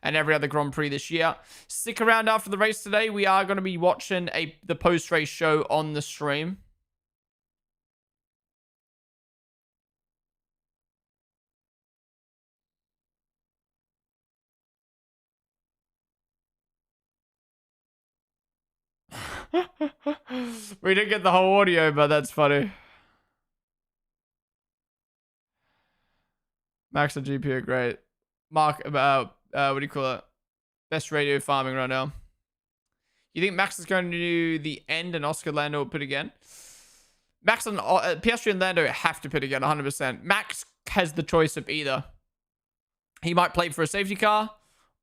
and every other Grand Prix this year. Stick around after the race today. We are going to be watching the post-race show on the stream. We didn't get the whole audio, but that's funny. Max and GP are great. Mark, what do you call it? Best radio farming right now. You think Max is going to do the end and Oscar Lando will pit again? Max and Piastri and Lando have to pit again, 100%. Max has the choice of either. He might play for a safety car,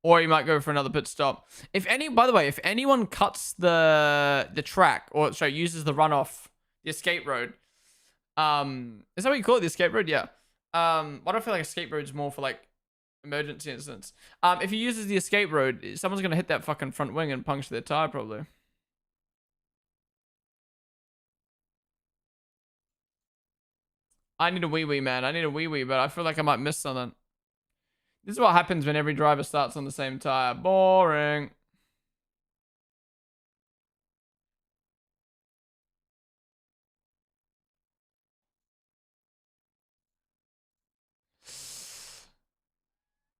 or he might go for another pit stop. By the way, if anyone cuts the track, or sorry, uses the runoff, the escape road, is that what you call it? The escape road? Yeah. I don't feel like escape road is more for like emergency incidents. If he uses the escape road, someone's gonna hit that fucking front wing and puncture their tire probably. I need a wee-wee, man. I need a wee-wee, but I feel like I might miss something. This is what happens when every driver starts on the same tire. Boring.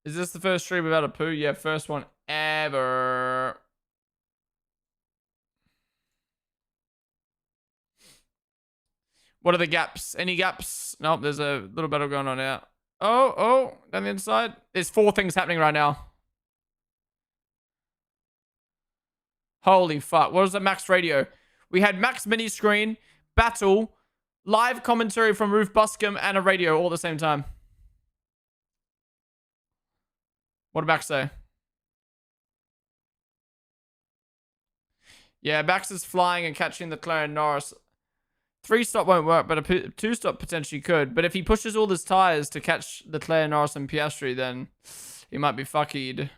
Is this the first stream without a poo? Yeah, first one ever. What are the gaps? Any gaps? Nope, there's a little battle going on out. Oh, down the inside. There's 4 things happening right now. Holy fuck. What was the Max radio? We had Max mini screen, battle, live commentary from Roof Buscom, and a radio all at the same time. What did Max say? Yeah, Max is flying and catching Leclerc and Norris. 3-stop won't work, but a 2-stop potentially could. But if he pushes all his tires to catch Leclerc, Norris, and Piastri, then he might be fuckied.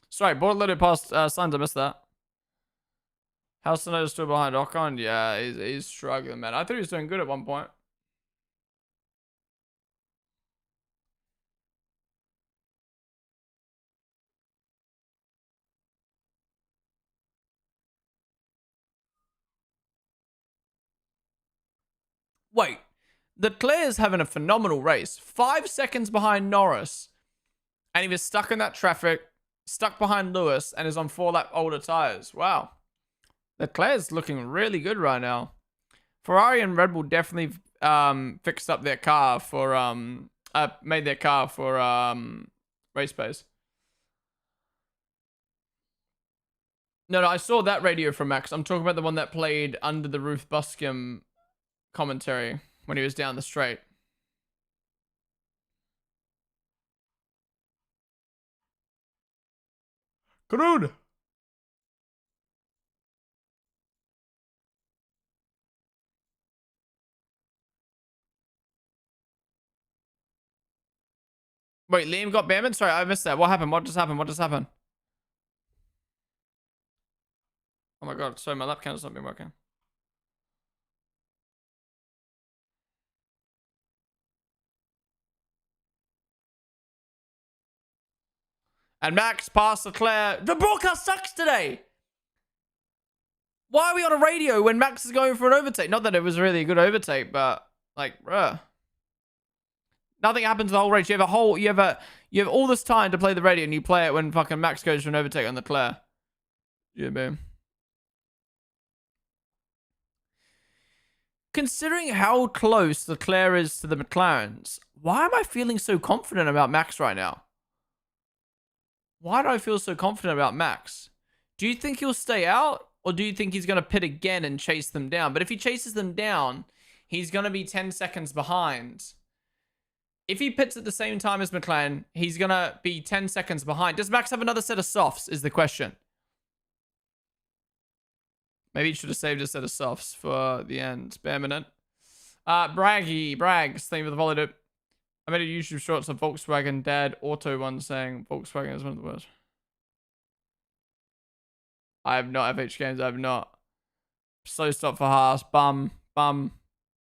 Sorry, Bortolotto passed Sainz. I missed that. How's Tsunoda still behind Ocon? Yeah, he's struggling, man. I thought he was doing good at one point. Wait, Leclerc's having a phenomenal race. 5 seconds behind Norris. And he was stuck in that traffic, stuck behind Lewis, and is on 4-lap older tires. Wow. Leclerc's looking really good right now. Ferrari and Red Bull definitely fixed up their car for made their car for race pace. No, I saw that radio from Max. I'm talking about the one that played under the roof Buscum commentary when he was down the straight. Good. Wait, Liam got banned? Sorry, I missed that. What happened? What just happened? What just happened? Oh my god, sorry, my lap counter's not been working. And Max passed Leclerc. The broadcast sucks today. Why are we on a radio when Max is going for an overtake? Not that it was really a good overtake, but like, bruh. Nothing happens the whole race. You have all this time to play the radio, and you play it when fucking Max goes for an overtake on Leclerc. Yeah, boom. Considering how close Leclerc is to the McLarens, why am I feeling so confident about Max right now? Why do I feel so confident about Max? Do you think he'll stay out, or do you think he's going to pit again and chase them down? But if he chases them down, he's going to be 10 seconds behind. If he pits at the same time as McLaren, he's going to be 10 seconds behind. Does Max have another set of softs, is the question. Maybe he should have saved a set of softs for the end. Spare a minute. Brags, theme of the volley loop. I made a YouTube shorts of Volkswagen Dad Auto one saying Volkswagen is one of the worst. I have not FH games. I have not. Slow stop for Haas. Bum.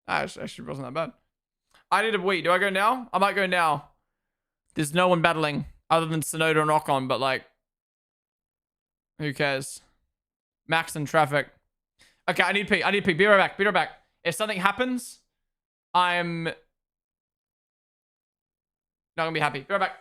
Actually wasn't that bad. I need a wee. Do I go now? I might go now. There's no one battling other than Tsunoda and Ocon, but like, who cares? Max in traffic. Okay, I need to pee. Be right back. If something happens, I'm not gonna be happy. Be right back.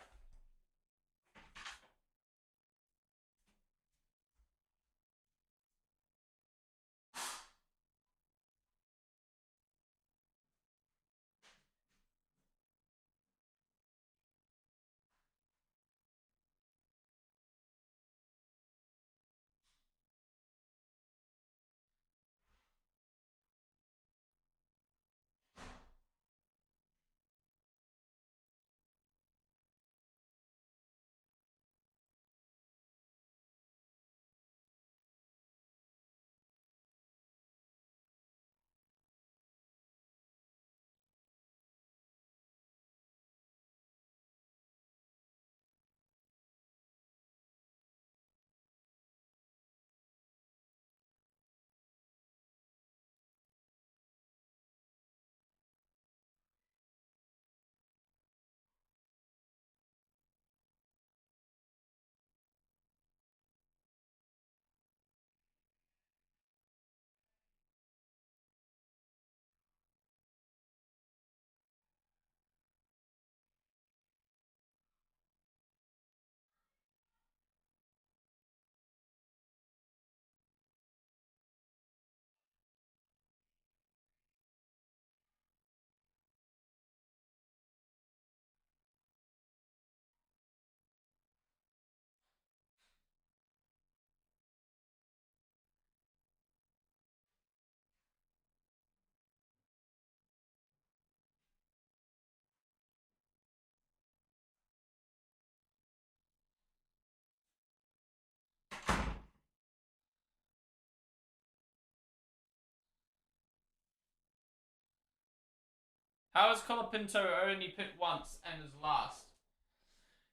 How is Colapinto only pit once and is last?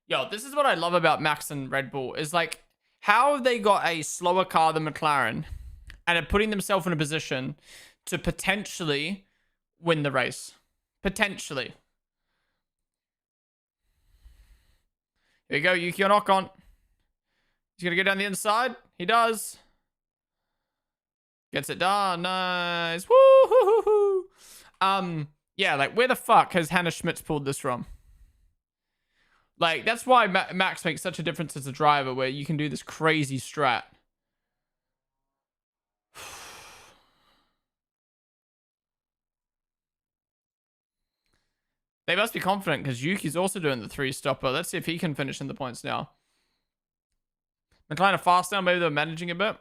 Yo, this is what I love about Max and Red Bull is like how they got a slower car than McLaren and are putting themselves in a position to potentially win the race. Potentially. Here you go, Yuki on Ocon. He's gonna go down the inside. He does. Gets it done. Nice. Woo-hoo-hoo-hoo. Yeah, like where the fuck has Hannah Schmitz pulled this from? Like, that's why Max makes such a difference as a driver, where you can do this crazy strat. They must be confident because Yuki's also doing the 3-stopper. Let's see if he can finish in the points now. McLaren are fast now. Maybe they're managing a bit.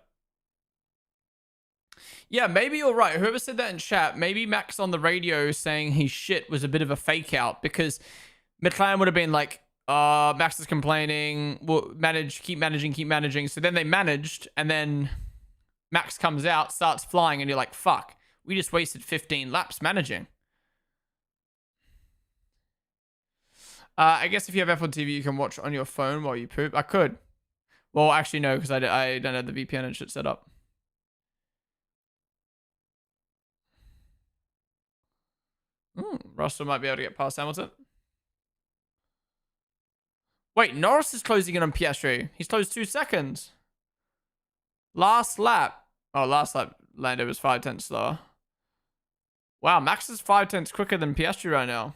Yeah, maybe you're right. Whoever said that in chat, maybe Max on the radio saying he's shit was a bit of a fake out because McLaren would have been like, Max is complaining, we'll keep managing. So then they managed, and then Max comes out, starts flying, and you're like, fuck, we just wasted 15 laps managing. I guess if you have Apple TV, you can watch on your phone while you poop. I could. Well, actually, no, because I don't have the VPN and shit set up. Russell might be able to get past Hamilton. Wait, Norris is closing in on Piastri. He's closed 2 seconds. Last lap. Oh, last lap, Lando was 5 tenths slower. Wow, Max is 5 tenths quicker than Piastri right now.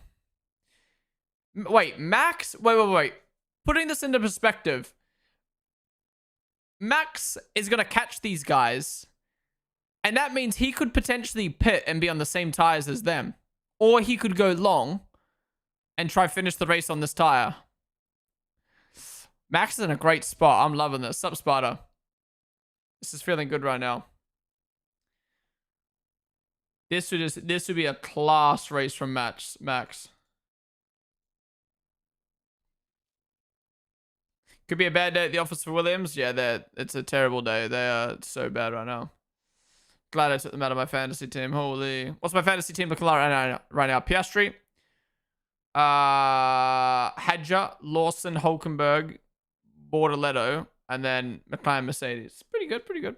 Wait, Max? Wait. Putting this into perspective. Max is going to catch these guys. And that means he could potentially pit and be on the same tires as them. Or he could go long and try finish the race on this tire. Max is in a great spot. I'm loving this. Sup, Sparta? This is feeling good right now. This would be a class race from Max. Could be a bad day at the office for Williams. Yeah, it's a terrible day. They are so bad right now. Glad I took them out of my fantasy team. Holy. What's my fantasy team looking like right now? Piastri. Hadja, Lawson, Hulkenberg, Bortoletto, and then McLaren, Mercedes. Pretty good.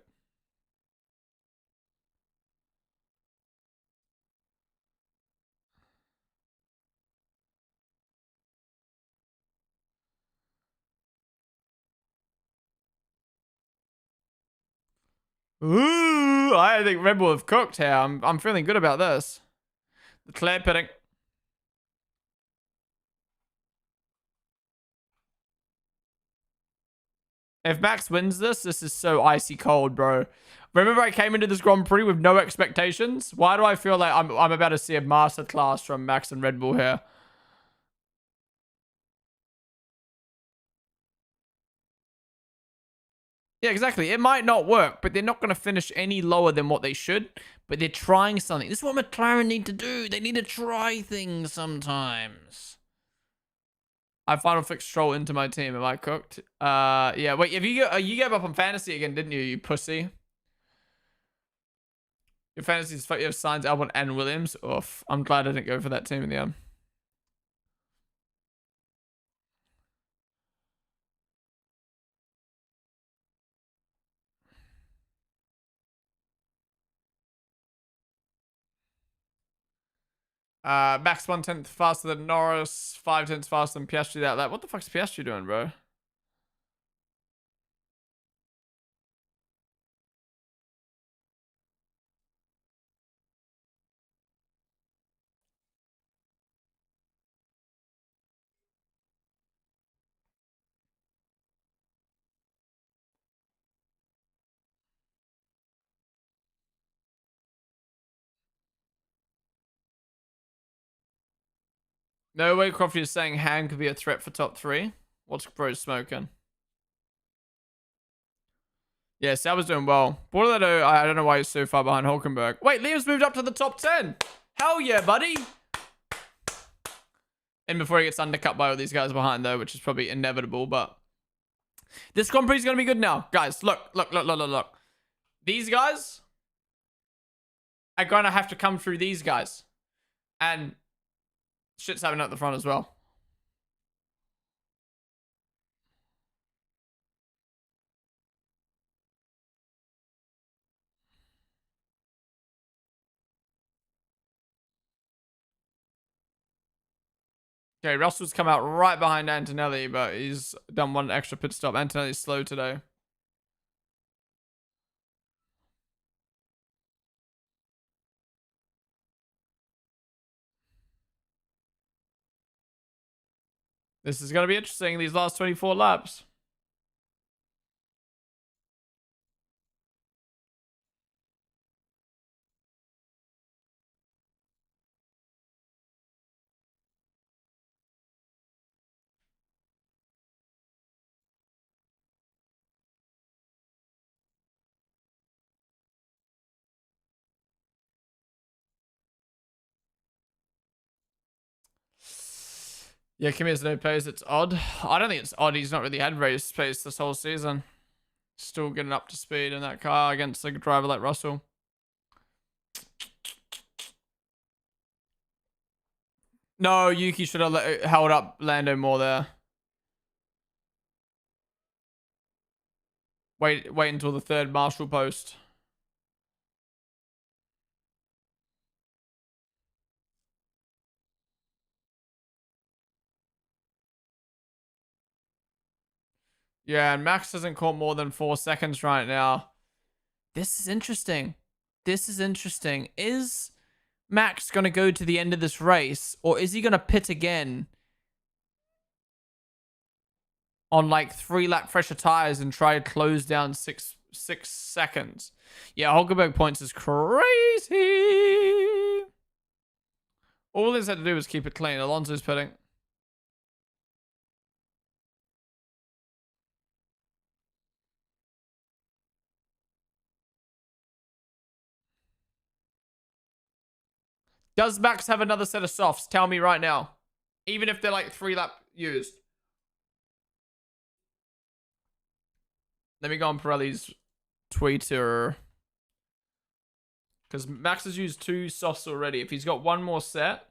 Ooh, I think Red Bull have cooked here. I'm feeling good about this. The clear pitting. If Max wins this is so icy cold, bro. Remember I came into this Grand Prix with no expectations? Why do I feel like I'm about to see a masterclass from Max and Red Bull here? Yeah, exactly. It might not work, but they're not going to finish any lower than what they should. But they're trying something. This is what McLaren need to do. They need to try things sometimes. I final fixed Stroll into my team. Am I cooked? Yeah. Wait, if you gave up on fantasy again, didn't you? You pussy. Your fantasy is you have Sainz, Albon, and Williams. Oof. I'm glad I didn't go for that team in the end. Max 1/10 faster than Norris, 5 tenths faster than Piastri. That what the fuck's Piastri doing, bro? No way Crofty is saying Han could be a threat for top 3. What's bro smoking? Yeah, Sauber's doing well. Bortoletto, I don't know why he's so far behind Hulkenberg. Wait, Liam's moved up to the top 10. Hell yeah, buddy. And before he gets undercut by all these guys behind, though, which is probably inevitable, but this Grand Prix is going to be good now. Guys, look. These guys are going to have to come through these guys. And Shit's happening at the front as well. Okay, Russell's come out right behind Antonelli, but he's done one extra pit stop. Antonelli's slow today. This is going to be interesting, these last 24 laps. Yeah, Kimi has no pace. It's odd. I don't think it's odd. He's not really had race pace this whole season. Still getting up to speed in that car against a driver like Russell. No, Yuki should have held up Lando more there. Wait until the third marshal post. Yeah, and Max hasn't caught more than 4 seconds right now. This is interesting. This is interesting. Is Max going to go to the end of this race, or is he going to pit again on like 3-lap fresher tires and try to close down six seconds? Yeah, Hulkenberg points is crazy. All this had to do was keep it clean. Alonso's pitting. Does Max have another set of softs? Tell me right now. Even if they're like 3-lap used. Let me go on Pirelli's Twitter. Because Max has used 2 softs already. If he's got one more set.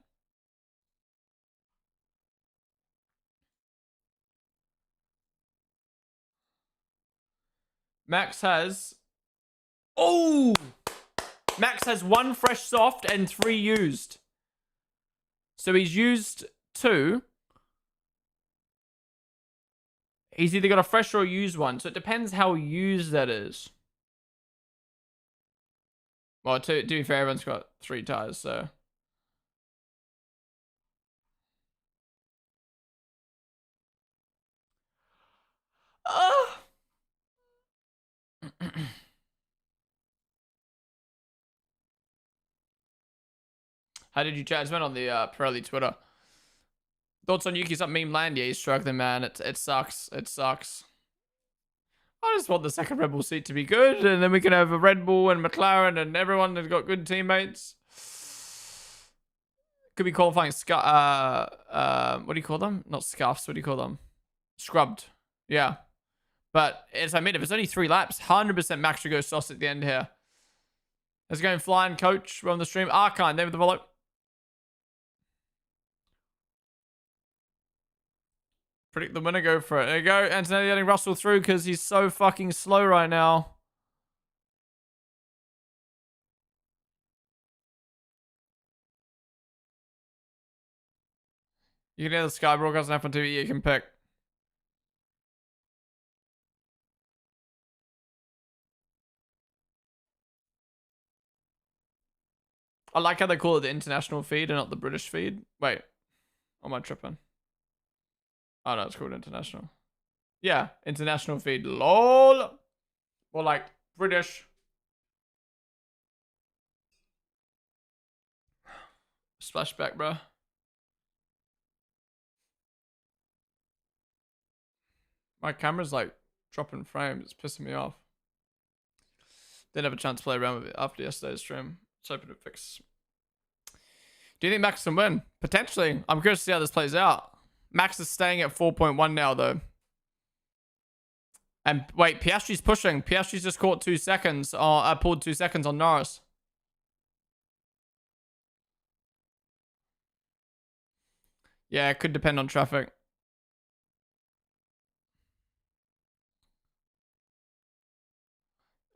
Max has... Oh! Max has 1 fresh soft and 3 used. So he's used 2. He's either got a fresh or a used one. So it depends how used that is. Well, to be fair, everyone's got 3 tires, so... How did you chat? I just went on the Pirelli Twitter. Thoughts on Yuki's up meme land? Yeah, he's struggling, man. It sucks. It sucks. I just want the second Red Bull seat to be good, and then we can have a Red Bull and McLaren and everyone that's got good teammates. Could be qualifying what do you call them? Not scuffs. What do you call them? Scrubbed. Yeah. But as I mean, if it's only 3 laps, 100% Max should go sauce at the end here. Let's go flying coach. We're on the stream. Archon, name of the follow. Predict the winner, go for it. There you go. Antonelli getting Russell through because he's so fucking slow right now. You can hear the Sky broadcast on F1 TV. You can pick. I like how they call it the international feed and not the British feed. Wait. Am I tripping? Oh, no, it's called international. Yeah, international feed. LOL. Or like British. Splashback, bro. My camera's like dropping frames. It's pissing me off. Didn't have a chance to play around with it after yesterday's stream. Let's hope it fixes. Do you think Max can win? Potentially. I'm curious to see how this plays out. Max is staying at 4.1 now, though. And wait, Piastri's pushing. Piastri's just caught 2 seconds. Pulled 2 seconds on Norris. Yeah, it could depend on traffic.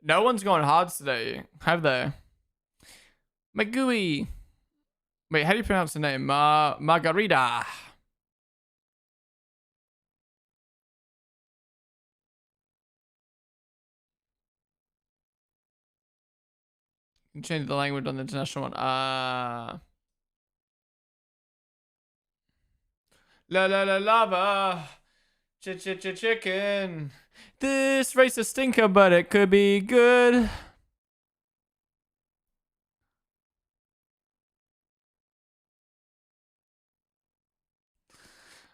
No one's going hard today, have they? Magui. Wait, how do you pronounce the name? Margarita. Change the language on the international one. La la la lava. Chicken. This race is stinker, but it could be good.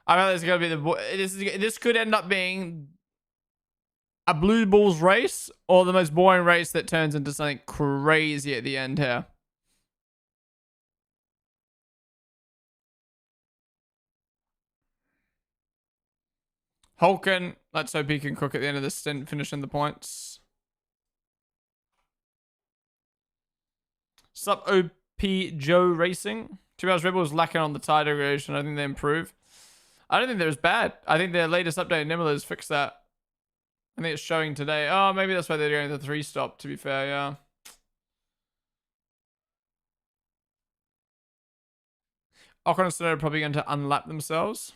I know this is gonna be this could end up being a blue balls race or the most boring race that turns into something crazy at the end here. Hulken, let's hope he can cook at the end of this stint, finishing the points. Sup OP Joe Racing. 2 hours Red Bull was lacking on the tire degradation. I think they improve. I don't think they're as bad. I think their latest update in Nimble has fixed that. I think it's showing today. Oh, maybe that's why they're doing the 3-stop, to be fair, yeah. Ocon and Snow are probably going to unlap themselves.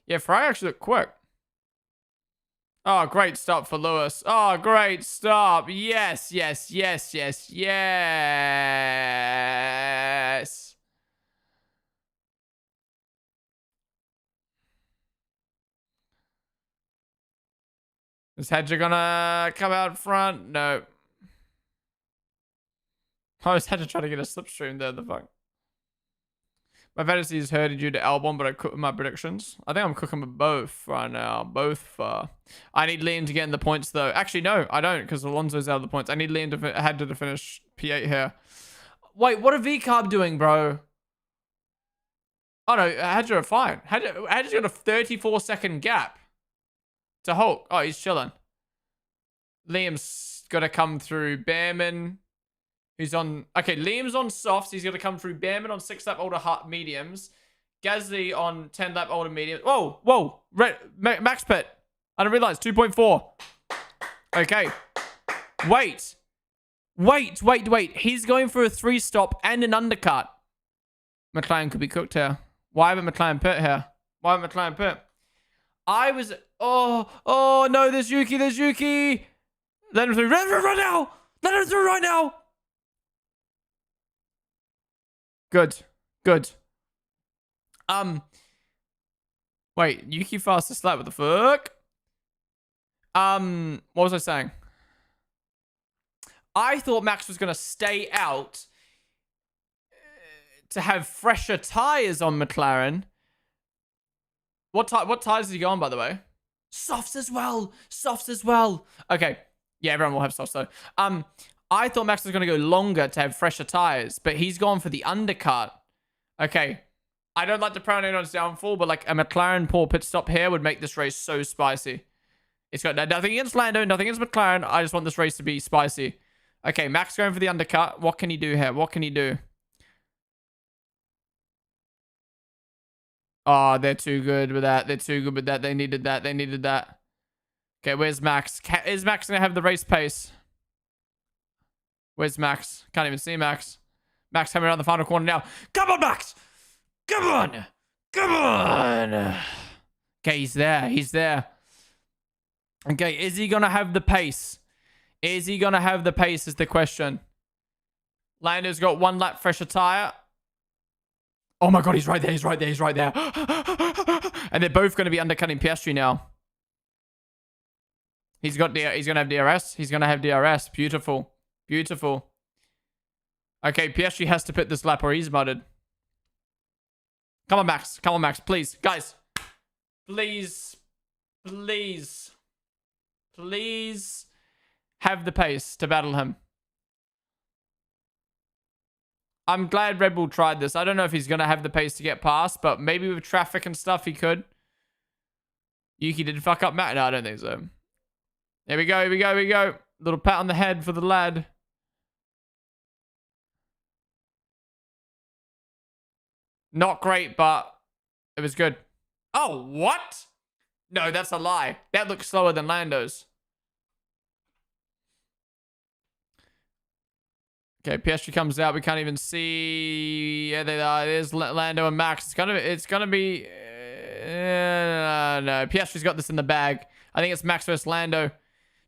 Yeah, Fry actually looked quick. Oh, great stop for Lewis. Oh, great stop. Yes, yes, yes, yes, yes. Is Hedger gonna come out front? No. I was Hedger trying to get a slipstream there, the fuck. My fantasy is hurted due to Albon, but I cook with my predictions. I think I'm cooking with both right now. Both. I need Liam to get in the points, though. Actually, no, I don't, because Alonso's out of the points. I need Liam to Hedger to finish P8 here. Wait, what are V-Carb doing, bro? Oh, no, Hedger are fine. Hedger's got a 34-second gap to Hulk. Oh, he's chilling. Liam's got to come through Behrman. Who's on... Okay, Liam's on softs. He's going to come through Behrman on 6-lap older mediums. Gasly on 10-lap older mediums. Whoa, whoa. Max pit. I didn't realize. 2.4. Okay. Wait. He's going for a 3-stop and an undercut. McLaren could be cooked here. Why haven't McLaren pit here? Why haven't McLaren pit? I was... Oh, no, there's Yuki. Let him through. Let him through right now. Good. Wait, Yuki fastest lap, what the fuck? What was I saying? I thought Max was gonna stay out to have fresher tires on McLaren. What tires did he go on, by the way? Softs as well. Okay. Yeah, everyone will have softs though. I thought Max was going to go longer to have fresher tires, but he's gone for the undercut. Okay. I don't like the pronoun on his downfall, but like a McLaren poor pit stop here would make this race so spicy. It's got nothing against Lando, nothing against McLaren. I just want this race to be spicy. Okay, Max going for the undercut. What can he do here? What can he do? Oh, they're too good with that. They needed that. Okay, where's Max? Is Max going to have the race pace? Where's Max? Can't even see Max. Max coming around the final corner now. Come on, Max! Come on! Okay, he's there. Okay, is he going to have the pace? Is the question. Lando's got 1 lap fresher tire. Oh my god, he's right there. And they're both going to be undercutting Piastri now. He's going to have DRS. Beautiful. Okay, Piastri has to pit this lap or he's mudded. Come on, Max. Please. Guys. Please have the pace to battle him. I'm glad Red Bull tried this. I don't know if he's going to have the pace to get past, but maybe with traffic and stuff he could. Yuki didn't fuck up Matt. No, I don't think so. Here we go. Little pat on the head for the lad. Not great, but it was good. Oh, what? No, that's a lie. That looks slower than Lando's. Okay, Piastri comes out. We can't even see. Yeah, they are. There's Lando and Max. It's gonna be. No, Piastri's got this in the bag. I think it's Max versus Lando.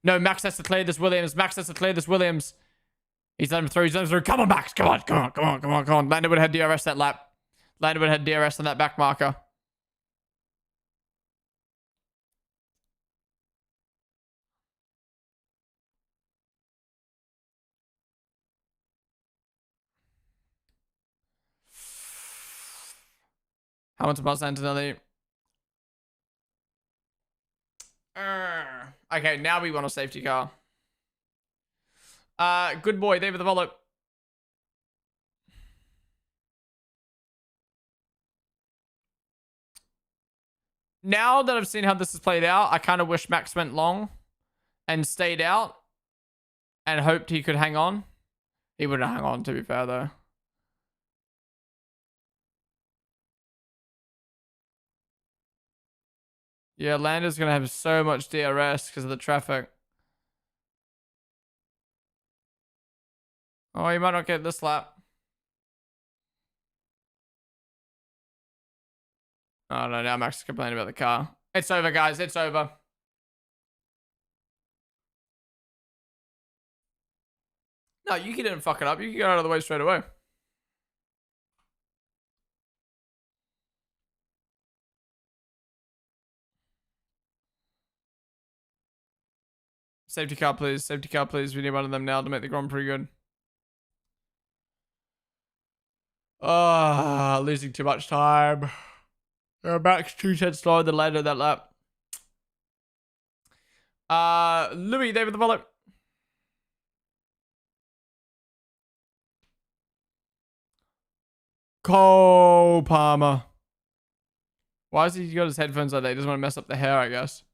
No, Max has to clear this Williams. Max has to clear this Williams. He's let him through. He's let him through. Come on, Max. Come on. Come on. Come on. Come on. Come on. Lando would have had DRS that lap. Lando would have had DRS on that back marker. Hamilton past Antonelli. Okay, now we want a safety car. Good boy, David the Volop. Now that I've seen how this is played out, I kind of wish Max went long and stayed out and hoped he could hang on. He wouldn't hang on, to be fair, though. Yeah, Lando's going to have so much DRS because of the traffic. Oh, he might not get this lap. Oh, no, now Max is complaining about the car. It's over, guys. It's over. No, you didn't fuck it up. You can get out of the way straight away. Safety car, please. Safety car, please. We need one of them now to make the Grand Prix good. Losing too much time. Max 2 tenths slower than Lando that lap. Louis, David the Volop. Cole Palmer. Why has he got his headphones like that? He doesn't want to mess up the hair, I guess.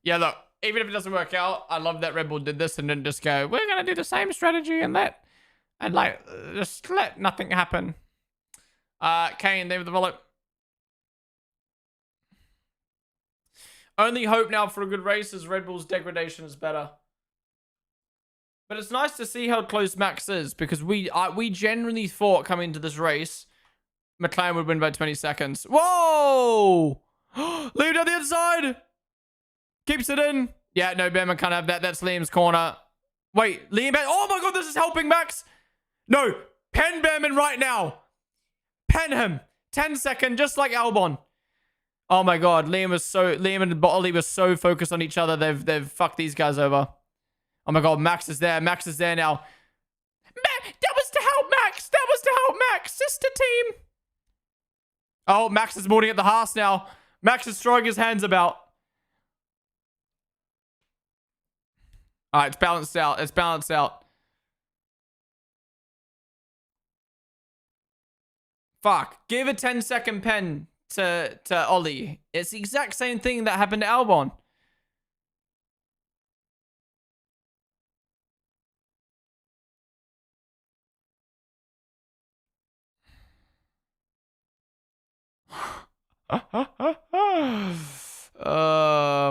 Yeah, look, even if it doesn't work out, I love that Red Bull did this and didn't just go, we're going to do the same strategy and like, just let nothing happen. Kane, David the Volop. Only hope now for a good race is Red Bull's degradation is better. But it's nice to see how close Max is because we generally thought coming into this race, McLaren would win by 20 seconds. Whoa! Leave down the inside! Keeps it in. Yeah, no, Behrman can't have that. That's Liam's corner. Wait, Liam. Oh my god, this is helping Max. No, pen Behrman right now. Pen him. 10-second, just like Albon. Oh my god, Liam and Ollie were so focused on each other. They've fucked these guys over. Oh my god, Max is there. Max is there now. That was to help Max. That was to help Max. Sister team. Oh, Max is boarding at the Haas now. Max is throwing his hands about. All right, it's balanced out. It's balanced out. Fuck. Give a 10-second pen to Ollie. It's the exact same thing that happened to Albon.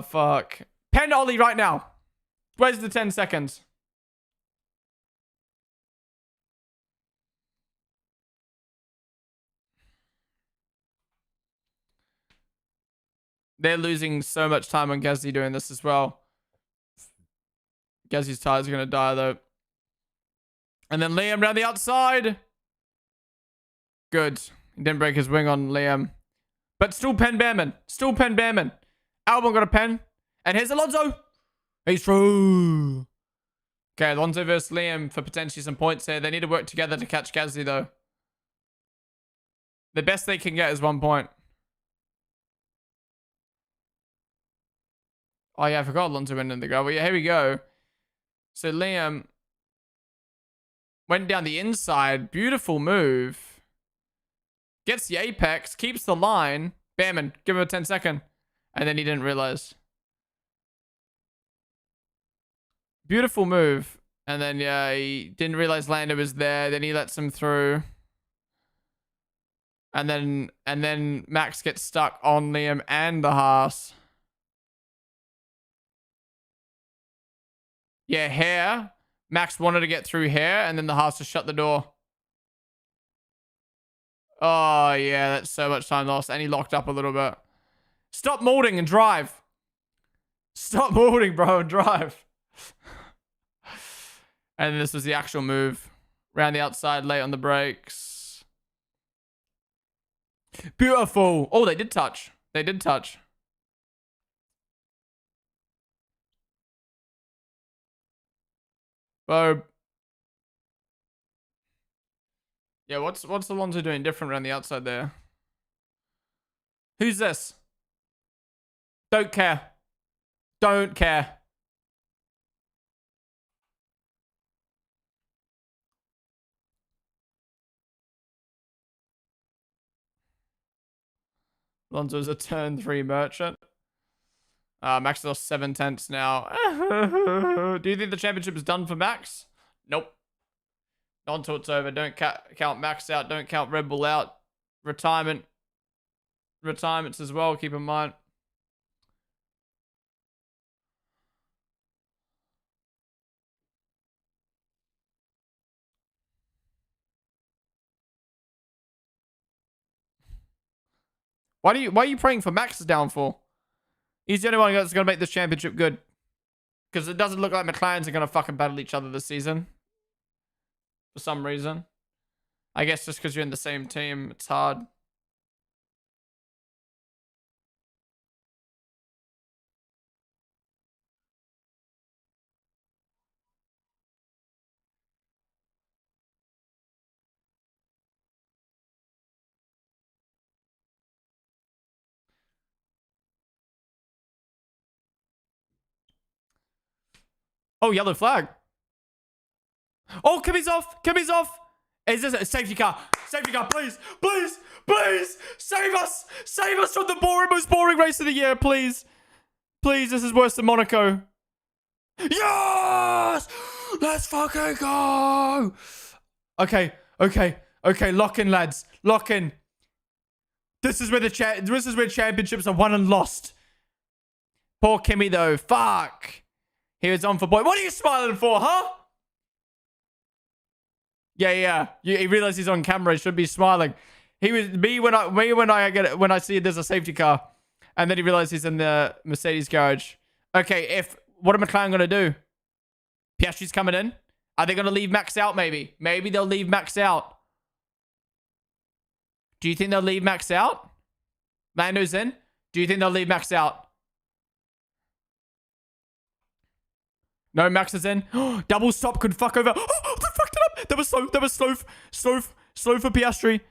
Fuck. Pen Ollie right now. Where's the 10 seconds? They're losing so much time on Gasly doing this as well. Gasly's tires are going to die, though. And then Liam down the outside. Good. He didn't break his wing on Liam. But still pen Behrman. Still pen Behrman. Albon got a pen. And here's Alonso. He's through. Okay, Alonso versus Liam for potentially some points here. They need to work together to catch Gasly, though. The best they can get is 1 point. Oh, yeah, I forgot Alonso went in the goal. But yeah, here we go. So Liam went down the inside. Beautiful move. Gets the apex, keeps the line. Bam, and give him a 10-second. And then he didn't realize. Beautiful move. And then, yeah, he didn't realize Lando was there. Then he lets him through. And then Max gets stuck on Liam and the Haas. Yeah, Hair. Max wanted to get through Hair, and then the Haas just shut the door. Oh, yeah, that's so much time lost. And he locked up a little bit. Stop molding and drive. Stop molding, bro, and drive. And this was the actual move. Round the outside, late on the brakes. Beautiful. Oh, they did touch. They did touch. Bro. Yeah, what's Alonso doing different around the outside there? Who's this? Don't care. Don't care. Alonso's a turn 3 merchant. Max lost 7 tenths now. Do you think the championship is done for Max? Nope. Not until it's over. Don't count Max out. Don't count Red Bull out. Retirements as well, keep in mind. Why are you praying for Max's downfall? He's the only one that's gonna make this championship good. Because it doesn't look like McLarens are gonna fucking battle each other this season. For some reason. I guess just because you're in the same team, it's hard. Oh, yellow flag. Oh, Kimmy's off. Kimmy's off. Is this a safety car? Safety car, please. Please. Please. Save us. Save us from the most boring race of the year, please. Please, this is worse than Monaco. Yes! Let's fucking go. Okay. Lock in, lads. Lock in. This is where championships are won and lost. Poor Kimmy, though. Fuck. He was on for boy. What are you smiling for, huh? Yeah. He realized he's on camera. He should be smiling. He was when I see there's a safety car, and then he realized he's in the Mercedes garage. Okay, what are McLaren gonna do? Piastri's coming in. Are they gonna leave Max out? Maybe they'll leave Max out. Do you think they'll leave Max out? Lando's in. Do you think they'll leave Max out? No, Max is in. Double stop could fuck over. Oh, they fucked it up. That was slow. That was slow for Piastri.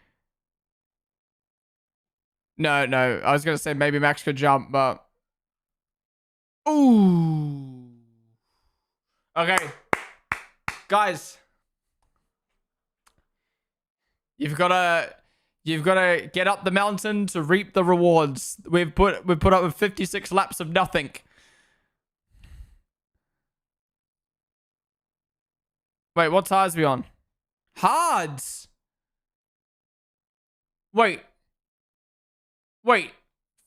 No. I was going to say maybe Max could jump, but... Ooh. Okay. Guys. You've got to get up the mountain to reap the rewards. We've put up with 56 laps of nothing. Wait, what tires are we on? Hards. Wait.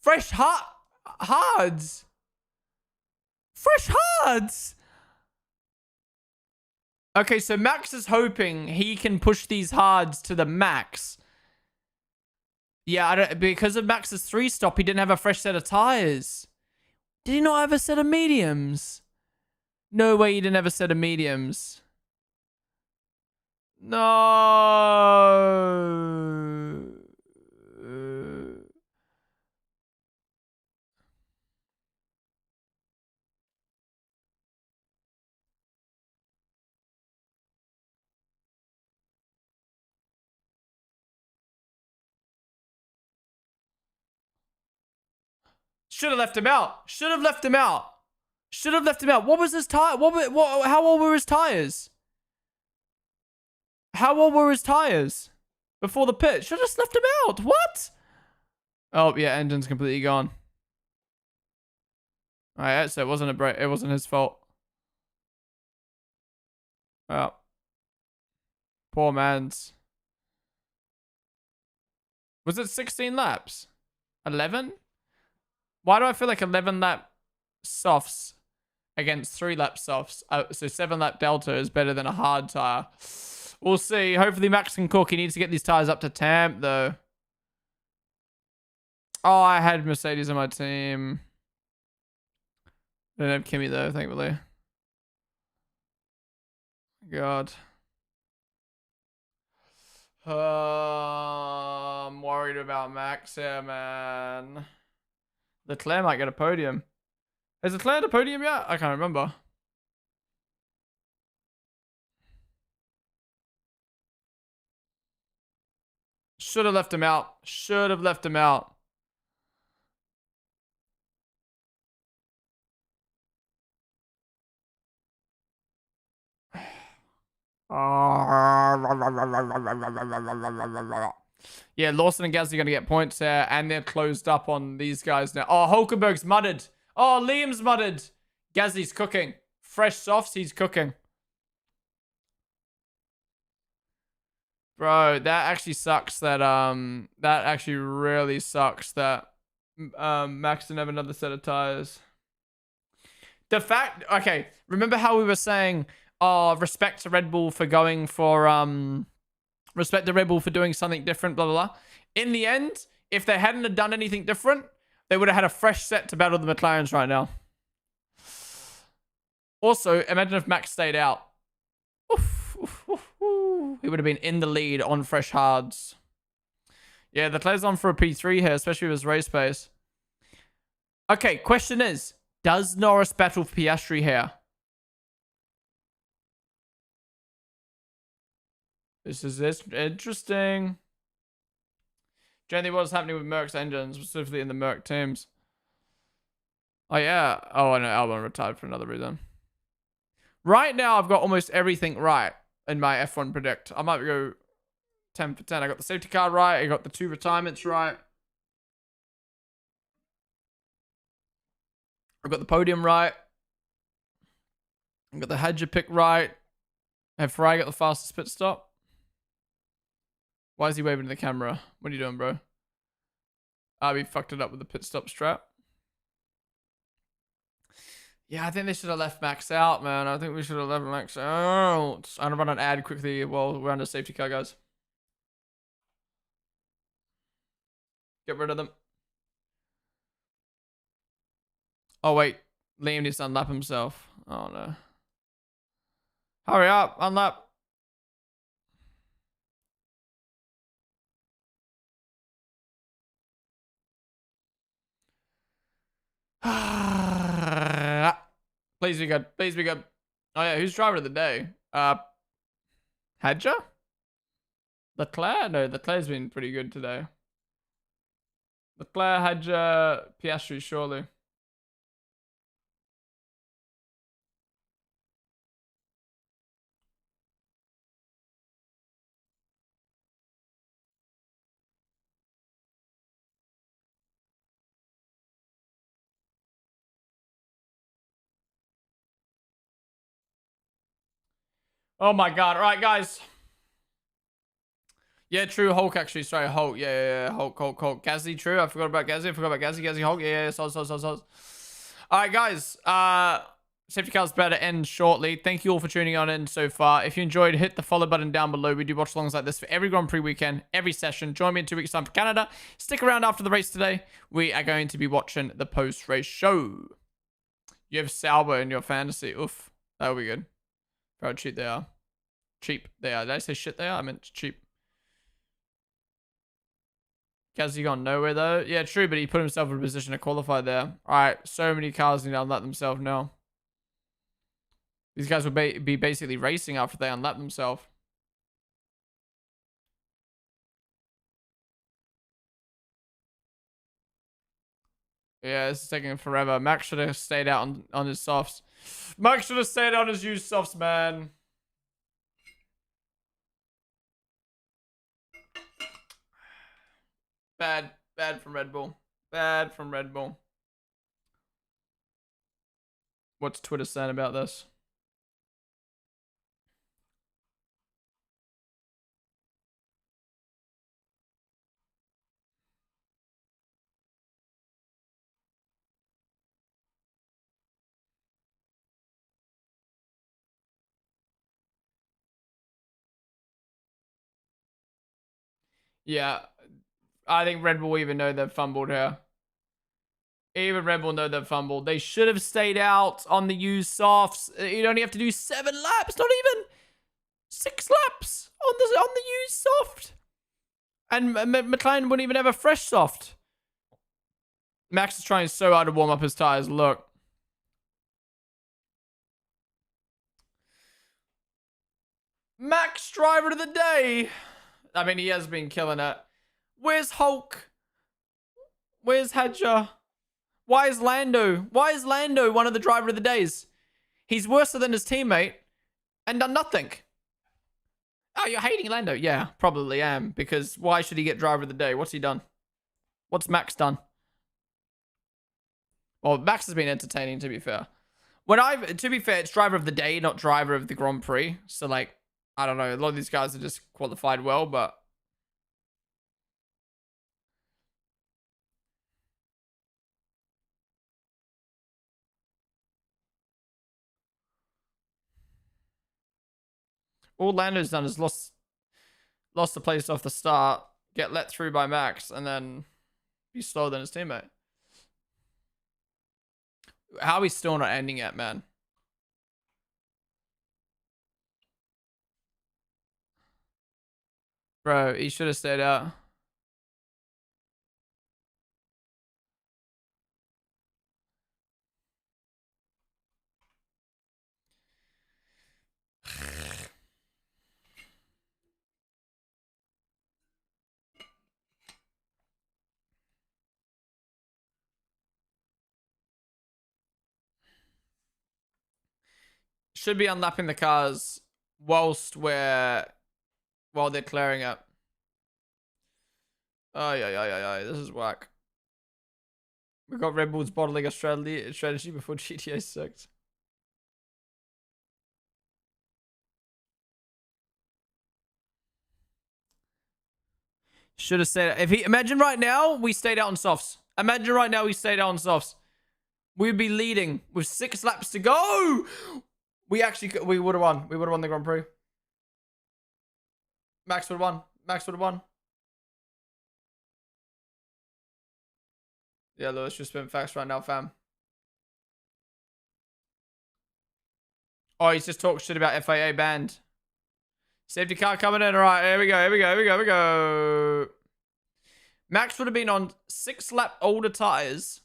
Fresh hards. Fresh hards. Okay, so Max is hoping he can push these hards to the max. Yeah, because of Max's 3-stop, he didn't have a fresh set of tires. Did he not have a set of mediums? No way he didn't have a set of mediums. No. Should have left him out. What was his tire? How old were his tires? before the pit. Should have just left him out. What? Oh, yeah, engine's completely gone. Alright, so it wasn't a break. It wasn't his fault. Oh. Poor man's. Was it 16 laps? 11? Why do I feel like 11 lap softs against 3 lap softs? So 7 lap delta is better than a hard tire. We'll see. Hopefully Max can cook. He needs to get these tires up to temp though. Oh, I had Mercedes on my team. I don't have Kimmy though, thankfully. God. I'm worried about Max here, man. Leclerc might get a podium. Has Leclerc had a podium yet? I can't remember. Should have left him out. Should have left him out. Yeah, Lawson and Gasly are going to get points there, and they're closed up on these guys now. Oh, Hulkenberg's mudded. Oh, Liam's mudded. Gasly's cooking. Fresh softs, he's cooking. Bro, that actually sucks that, that actually really sucks that, Max didn't have another set of tires. The fact, okay, remember how we were saying, oh, respect to Red Bull for going for, respect to Red Bull for doing something different, blah, blah, blah. In the end, if they hadn't have done anything different, they would have had a fresh set to battle the McLarens right now. Also, imagine if Max stayed out. Oof, oof, oof, oof. He would have been in the lead on fresh hards. Yeah, the player's on for a P3 here, especially with his race pace. Okay, question is, does Norris battle for Piastri here? This is interesting. Generally, what's happening with Merc's engines, specifically in the Merc teams? Oh, yeah. Oh, I know. Albon retired for another reason. Right now, I've got almost everything right in my F1 predict. I might go 10 for 10. I got the safety car right. I got the 2 retirements right. I got the podium right. I got the Hadja pick right. Have Ferrari got the fastest pit stop? Why is he waving to the camera? What are you doing, bro? We fucked it up with the pit stop strap. Yeah, I think they should have left Max out, man. I think we should have left Max out. I'm gonna run an ad quickly while we're under safety car, guys. Get rid of them. Oh, wait. Liam needs to unlap himself. Oh, no. Hurry up. Unlap. Please be good. Please be good. Oh, yeah. Who's driver of the day? Hadja? Leclerc? No, Leclerc's been pretty good today. Leclerc, Hadja, Piastri, surely. Oh my god. All right, guys. Yeah, true. Hulk, actually. Sorry, Hulk. Yeah. Hulk. Gasly, true. I forgot about Gasly. Gasly, Hulk. Yeah. Soz. All right, guys. Safety car's about to end shortly. Thank you all for tuning on in so far. If you enjoyed, hit the follow button down below. We do watch alongs like this for every Grand Prix weekend, every session. Join me in 2 weeks' time for Canada. Stick around after the race today. We are going to be watching the post-race show. You have Sauber in your fantasy. Oof. That'll be good. How cheap they are. Cheap they are. Did I say shit they are? I meant cheap. Gasly gone nowhere though. Yeah, true, but he put himself in a position to qualify there. Alright, so many cars need to unlap themselves now. These guys will be basically racing after they unlap themselves. Yeah, this is taking forever. Max should have stayed out on his softs. Max should have stayed on his used softs, man. Bad. Bad from Red Bull. Bad from Red Bull. What's Twitter saying about this? Yeah, I think Red Bull even know they've fumbled here. Even Red Bull know they've fumbled. They should have stayed out on the used softs. You'd only have to do 7 laps, not even 6 laps on the used soft. And McLaren wouldn't even have a fresh soft. Max is trying so hard to warm up his tires. Look. Max driver of the day. I mean, he has been killing it. Where's Hulk? Where's Hadja? Why is Lando? Why is Lando one of the driver of the days? He's worse than his teammate and done nothing. Oh, you're hating Lando? Yeah, probably am. Because why should he get driver of the day? What's he done? What's Max done? Well, Max has been entertaining, to be fair. To be fair, it's driver of the day, not driver of the Grand Prix. So, like, I don't know. A lot of these guys are just qualified well, but... all Lando's done is lost the place off the start, get let through by Max, and then be slower than his teammate. How are we still not ending yet, man? Bro, he should have stayed out. Should be unlapping the cars while they're clearing up. Oh, yeah. This is whack. We got Red Bull's bottling a strategy before GTA 6. Should have stayed. Imagine right now we stayed out on softs. Imagine right now we stayed out on softs. We'd be leading with 6 laps to go. We would have won. We would have won the Grand Prix. Max would have won. Max would have won. Yeah, Lewis, just spin facts right now, fam. Oh, he's just talking shit about FIA banned. Safety car coming in. All right, here we go. Max would have been on 6 lap older tires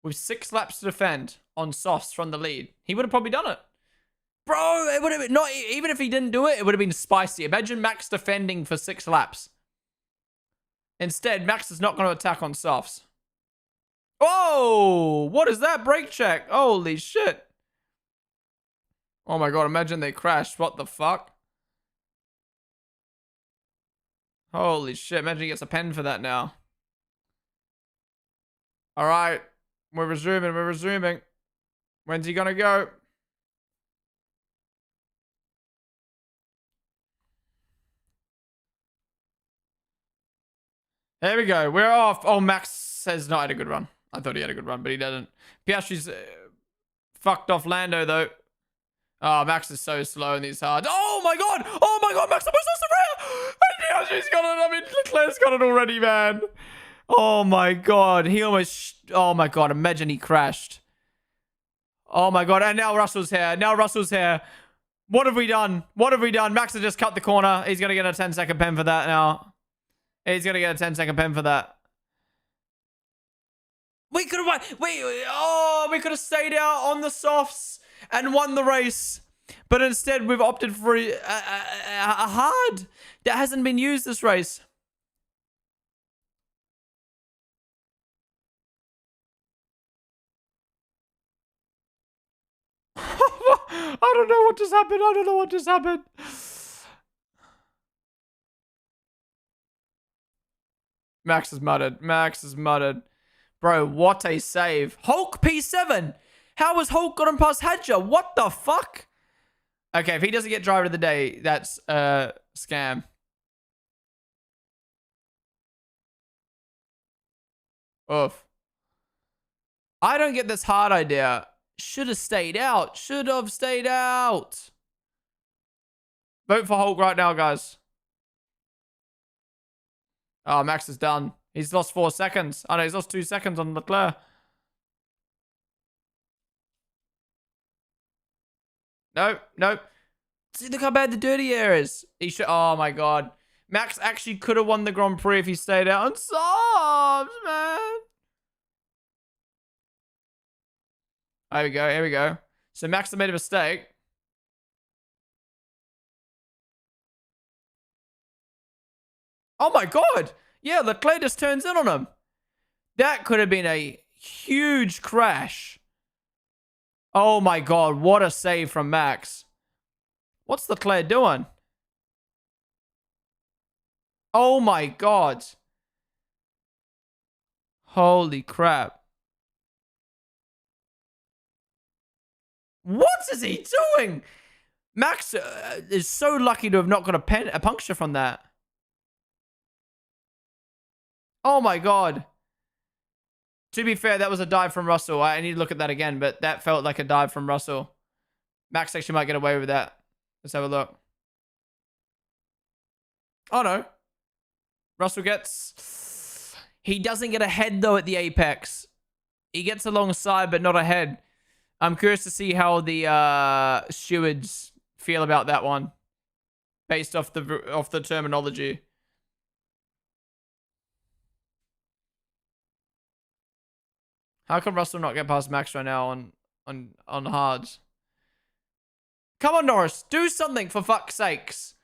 with 6 laps to defend on softs from the lead. He would have probably done it. Bro, it would have been, not even if he didn't do it, it would have been spicy. Imagine Max defending for 6 laps. Instead, Max is not going to attack on softs. Oh, what is that? Brake check. Holy shit. Oh my god, imagine they crashed. What the fuck? Holy shit, imagine he gets a pen for that now. Alright, we're resuming. When's he gonna go? There we go, we're off. Oh, Max has not had a good run. I thought he had a good run, but he didn't. Piastri's fucked off Lando, though. Oh, Max is so slow in these hards. Oh my god, Max almost lost the rear. And Piastri's got it. I mean, Leclerc's got it already, man. Oh my god, he almost... oh my god, imagine he crashed. Oh my god, and now Russell's here. What have we done? Max has just cut the corner. He's gonna get a 10-second pen for that now. He's gonna get a 10-second pen for that. We could have won. We could have stayed out on the softs and won the race. But instead, we've opted for a hard that hasn't been used this race. I don't know what just happened. Max is muttered. Max is muttered. Bro, what a save. Hulk P7. How has Hulk gotten past Hadja? What the fuck? Okay, if he doesn't get driver of the day, that's a scam. Oof. I don't get this hard idea. Should have stayed out. Should have stayed out. Vote for Hulk right now, guys. Oh, Max is done. He's lost 4 seconds. Oh, no, he's lost 2 seconds on Leclerc. No, no. See, look how bad the dirty air is. He should. Oh, my God. Max actually could have won the Grand Prix if he stayed out on softs, man. Here we go. Here we go. So Max made a mistake. Oh, my God. Yeah, Leclerc just turns in on him. That could have been a huge crash. Oh, my God. What a save from Max. What's Leclerc doing? Oh, my God. Holy crap. What is he doing? Max is so lucky to have not got a puncture from that. Oh my God. To be fair, that was a dive from Russell. I need to look at that again, but that felt like a dive from Russell. Max actually might get away with that. Let's have a look. Oh no. Russell gets... He doesn't get ahead though at the apex. He gets alongside, but not ahead. I'm curious to see how the stewards feel about that one, based off the terminology. How come Russell not get past Max right now on hards? Come on, Norris, do something for fuck's sakes.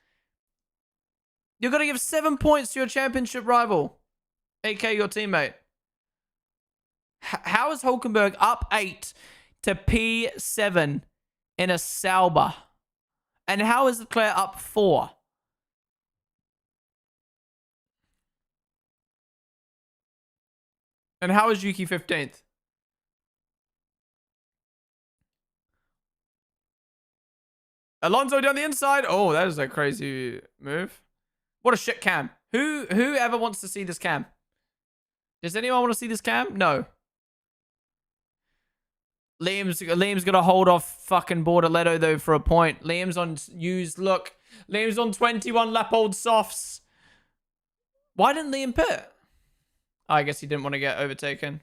You're gonna give 7 points to your championship rival, aka your teammate. How is Hulkenberg up 8 to P7 in a Sauber? And how is Leclerc up 4? And how is Yuki 15th? Alonso down the inside. Oh, that is a crazy move. What a shit cam. Who ever wants to see this cam? Does anyone want to see this cam? No. Liam's gonna hold off fucking Bortoletto though for a point. Liam's on used look. Liam's on 21 lap old softs. Why didn't Liam pit? Oh, I guess he didn't want to get overtaken.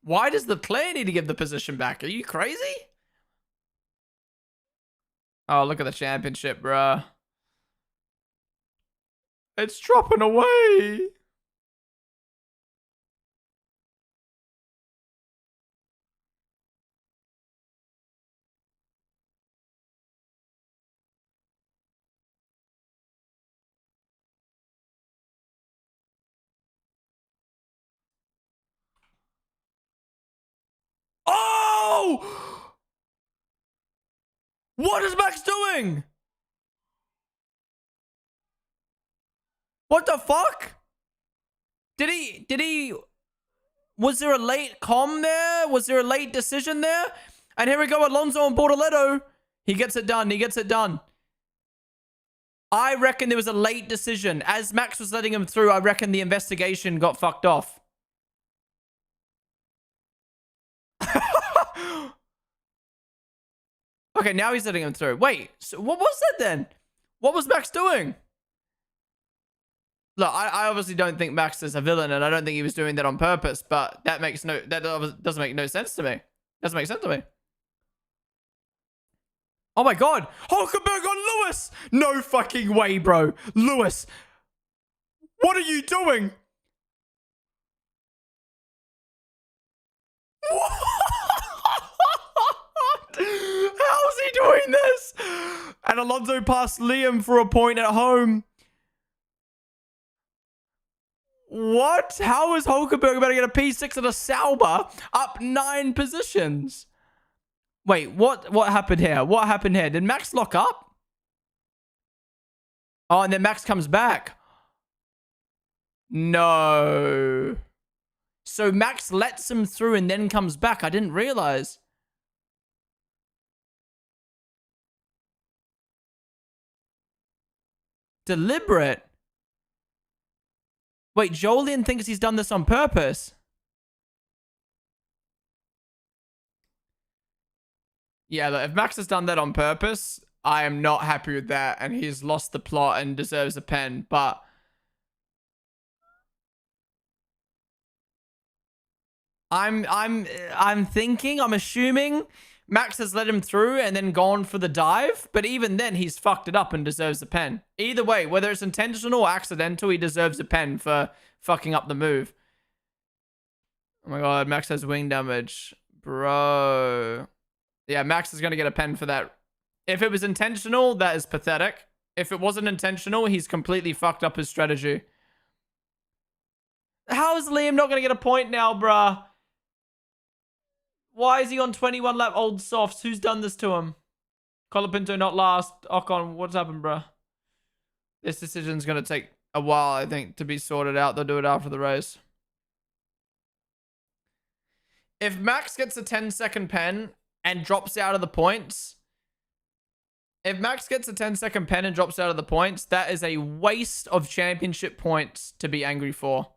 Why does Leclerc need to give the position back? Are you crazy? Oh, look at the championship, bruh. It's dropping away. Oh! What is Max doing? What the fuck? Did he... Was there a late comm there? Was there a late decision there? And here we go, Alonso and Bortoletto. He gets it done. He gets it done. I reckon there was a late decision. As Max was letting him through, I reckon the investigation got fucked off. Okay, now he's letting him through. Wait, so what was that then? What was Max doing? Look, I obviously don't think Max is a villain, and I don't think he was doing that on purpose, but that doesn't make no sense to me. Doesn't make sense to me. Oh my God. Hulkenberg on Lewis. No fucking way, bro. Lewis. What are you doing? What? How's he doing this? And Alonso passed Liam for a point at home. What? How is Hulkenberg about to get a P6 at a Sauber up 9 positions? Wait, what happened here? What happened here? Did Max lock up? Oh, and then Max comes back. No. So Max lets him through and then comes back. I didn't realize. Deliberate. Wait, Jolien thinks he's done this on purpose. Yeah, look, if Max has done that on purpose, I am not happy with that, and he's lost the plot and deserves a pen. But I'm assuming Max has let him through and then gone for the dive, but even then he's fucked it up and deserves a pen. Either way, whether it's intentional or accidental, he deserves a pen for fucking up the move. Oh my god, Max has wing damage. Bro. Yeah, Max is going to get a pen for that. If it was intentional, that is pathetic. If it wasn't intentional, he's completely fucked up his strategy. How is Liam not going to get a point now, bruh? Why is he on 21 lap old softs? Who's done this to him? Colapinto not last. Ocon, what's happened, bruh? This decision's going to take a while, I think, to be sorted out. They'll do it after the race. If Max gets a 10-second pen and drops out of the points, if Max gets a 10-second pen and drops out of the points, that is a waste of championship points to be angry for.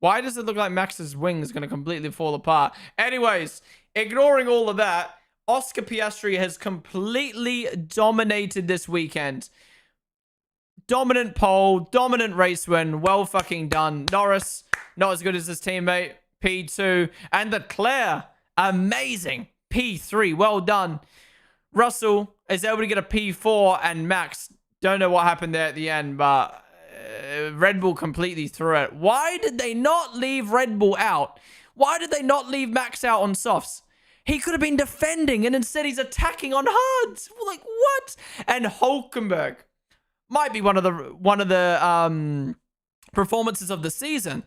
Why does it look like Max's wing is going to completely fall apart? Anyways, ignoring all of that, Oscar Piastri has completely dominated this weekend. Dominant pole, dominant race win, well fucking done. Norris, not as good as his teammate, P2. And Leclerc, amazing, P3, well done. Russell is able to get a P4, and Max, don't know what happened there at the end, but Red Bull completely threw it. Why did they not leave Red Bull out? Why did they not leave Max out on softs? He could have been defending, and instead he's attacking on hards. Like, what? And Hulkenberg might be one of the performances of the season.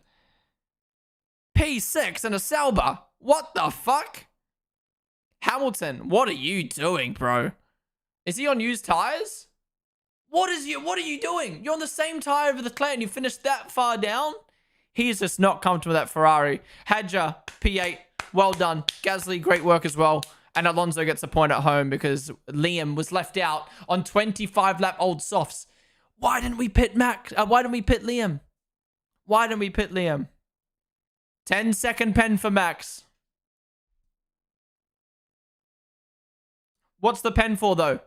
P6 and a Sauber. What the fuck? Hamilton, what are you doing, bro? Is he on used tires? What are you doing? You're on the same tire with Leclerc and you finished that far down? He's just not comfortable with that Ferrari. Hadja, P8, well done. Gasly, great work as well. And Alonso gets a point at home because Liam was left out on 25-lap old softs. Why didn't we pit Max? Why didn't we pit Liam? Why didn't we pit Liam? 10-second pen for Max. What's the pen for, though?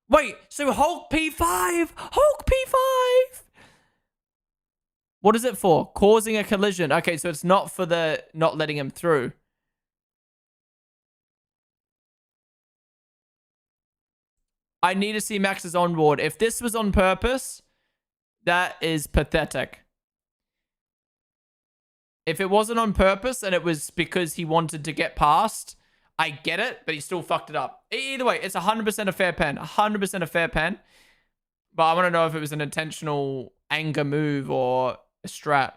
Wait, so Hulk P5? Hulk P5! What is it for? Causing a collision. Okay, so it's not for the not letting him through. I need to see Max's onboard. If this was on purpose, that is pathetic. If it wasn't on purpose and it was because he wanted to get past, I get it, but he still fucked it up. Either way, it's 100% a fair pen. 100% a fair pen. But I want to know if it was an intentional anger move or a strat.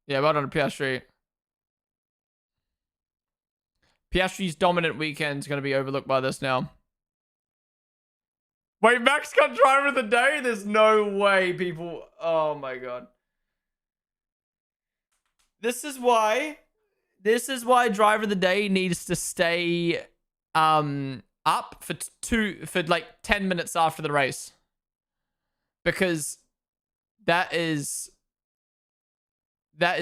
Yeah, well done to Piastri. Piastri's dominant weekend's going to be overlooked by this now. Wait, Max got driver of the day? There's no way, people. Oh, my God. This is why driver of the day needs to stay up for like 10 minutes after the race. Because that is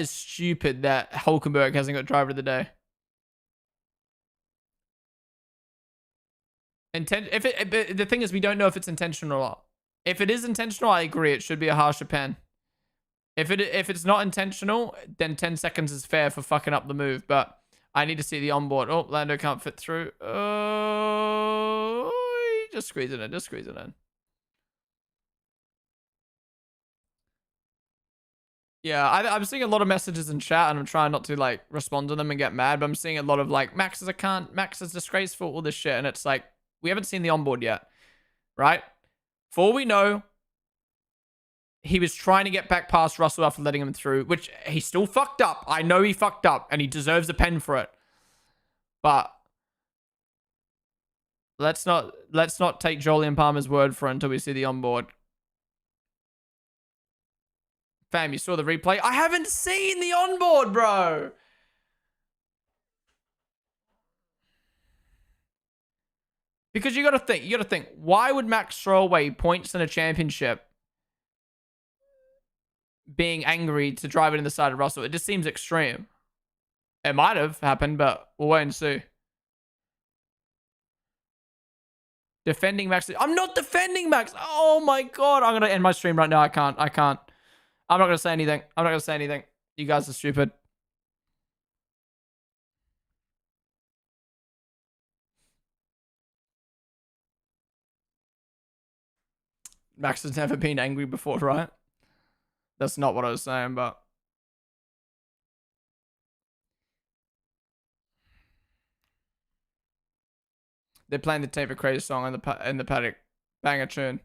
stupid that Hulkenberg hasn't got driver of the day. The thing is, we don't know if it's intentional or not. If it is intentional, I agree. It should be a harsher pen. If it's not intentional, then 10 seconds is fair for fucking up the move. But I need to see the onboard. Oh, Lando can't fit through. Oh, just squeeze it in. Just squeeze it in. Yeah, I'm seeing a lot of messages in chat, and I'm trying not to like respond to them and get mad. But I'm seeing a lot of like, Max is a cunt, Max is disgraceful, all this shit, and it's like we haven't seen the onboard yet, right? For all we know, he was trying to get back past Russell after letting him through, which he still fucked up. I know he fucked up, and he deserves a pen for it. But let's not take Jolyon Palmer's word for it until we see the onboard. Fam, you saw the replay? I haven't seen the onboard, bro. Because you got to think, why would Max throw away points in a championship being angry to drive it in the side of Russell? It just seems extreme. It might have happened, but we'll wait and see. Defending Max. I'm not defending Max. Oh my God. I'm going to end my stream right now. I can't. I'm not going to say anything. You guys are stupid. Max has never been angry before, right? That's not what I was saying, but... They're playing the Tape of Crazy song in the paddock. Banger tune.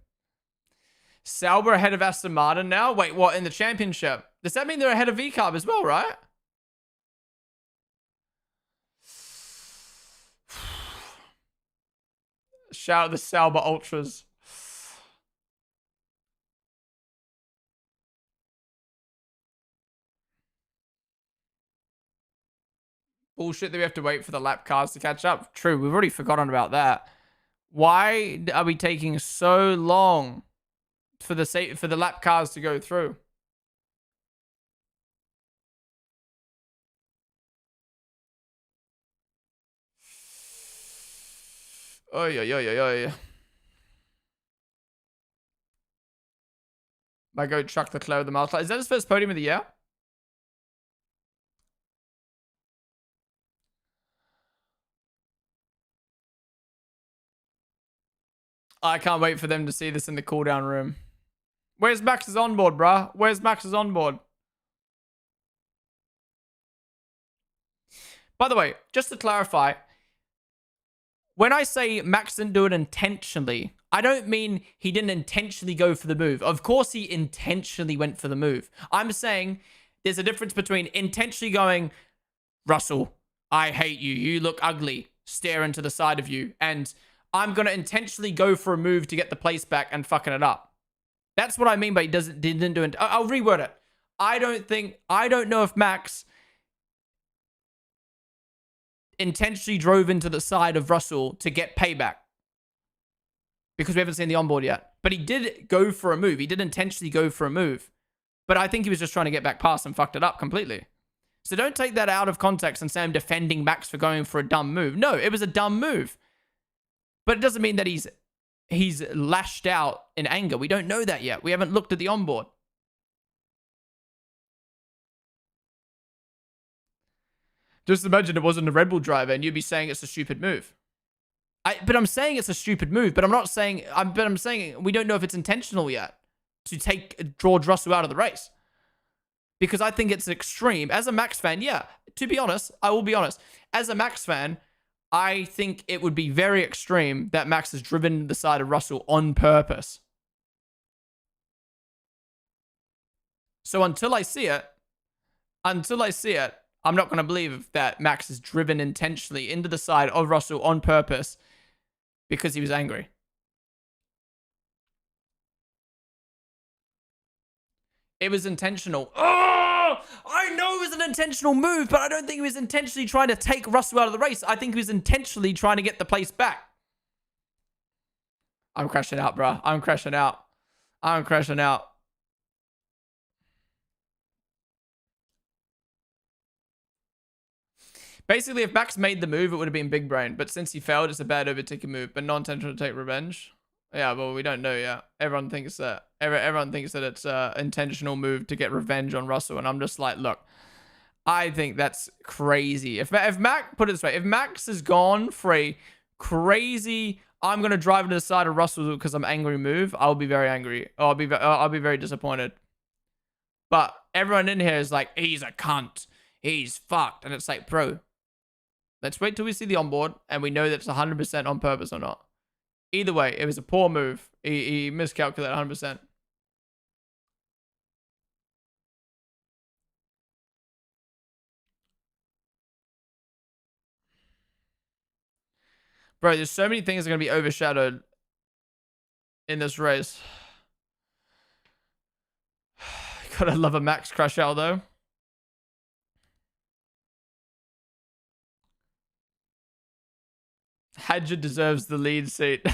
Sauber ahead of Aston Martin now? Wait, what? In the championship? Does that mean they're ahead of VCarb as well, right? Shout out the Sauber Ultras. Bullshit that we have to wait for the lap cars to catch up. True, we've already forgotten about that. Why are we taking so long for the lap cars to go through? Oh yeah. My goat Chuck Leclerc with the miles. Is that his first podium of the year? I can't wait for them to see this in the cooldown room. Where's Max's onboard, bruh? Where's Max's onboard? By the way, just to clarify, when I say Max didn't do it intentionally, I don't mean he didn't intentionally go for the move. Of course he intentionally went for the move. I'm saying there's a difference between intentionally going, Russell, I hate you. You look ugly. Stare into the side of you. And I'm going to intentionally go for a move to get the place back and fucking it up. That's what I mean by he didn't do it. I'll reword it. I don't know if Max intentionally drove into the side of Russell to get payback, because we haven't seen the onboard yet. But he did go for a move. He did intentionally go for a move. But I think he was just trying to get back past and fucked it up completely. So don't take that out of context and say I'm defending Max for going for a dumb move. No, it was a dumb move. But it doesn't mean that he's lashed out in anger. We don't know that yet. We haven't looked at the onboard. Just imagine it wasn't a Red Bull driver and you'd be saying it's a stupid move. But I'm saying it's a stupid move, but I'm saying we don't know if it's intentional yet to take George Russell out of the race. Because I think it's extreme. As a Max fan, yeah, to be honest, I will be honest. As a Max fan, I think it would be very extreme that Max has driven the side of Russell on purpose. So until I see it, I'm not going to believe that Max has driven intentionally into the side of Russell on purpose because he was angry. It was intentional. Oh, I know it was an intentional move, but I don't think he was intentionally trying to take Russell out of the race. I think he was intentionally trying to get the place back. I'm crashing out, bro. I'm crashing out. Basically, if Max made the move, it would have been big brain. But since he failed, it's a bad overtaking move, but non-intentional to take revenge. Yeah, well, we don't know yet. Everyone thinks that. Everyone thinks that it's an intentional move to get revenge on Russell, and I'm just like, look, I think that's crazy. If Max, put it this way, if Max has gone for a crazy, I'm gonna drive to the side of Russell because I'm angry move, I'll be very angry. I'll be very disappointed. But everyone in here is like, he's a cunt. He's fucked. And it's like, bro, let's wait till we see the onboard and we know that's 100% on purpose or not. Either way, it was a poor move. He miscalculated 100%. Bro, there's so many things that are going to be overshadowed in this race. Gotta love a Max crash out, though. Hadja deserves the lead seat.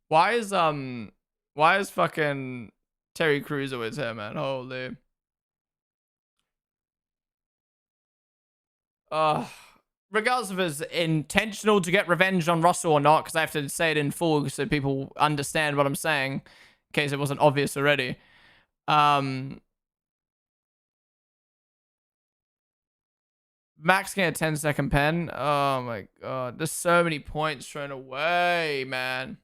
Why is fucking Terry Crews always here, man? Holy. Regardless of it's intentional to get revenge on Russell or not, because I have to say it in full so people understand what I'm saying, in case it wasn't obvious already. Max getting a 10-second pen. Oh my god. There's so many points thrown away, man.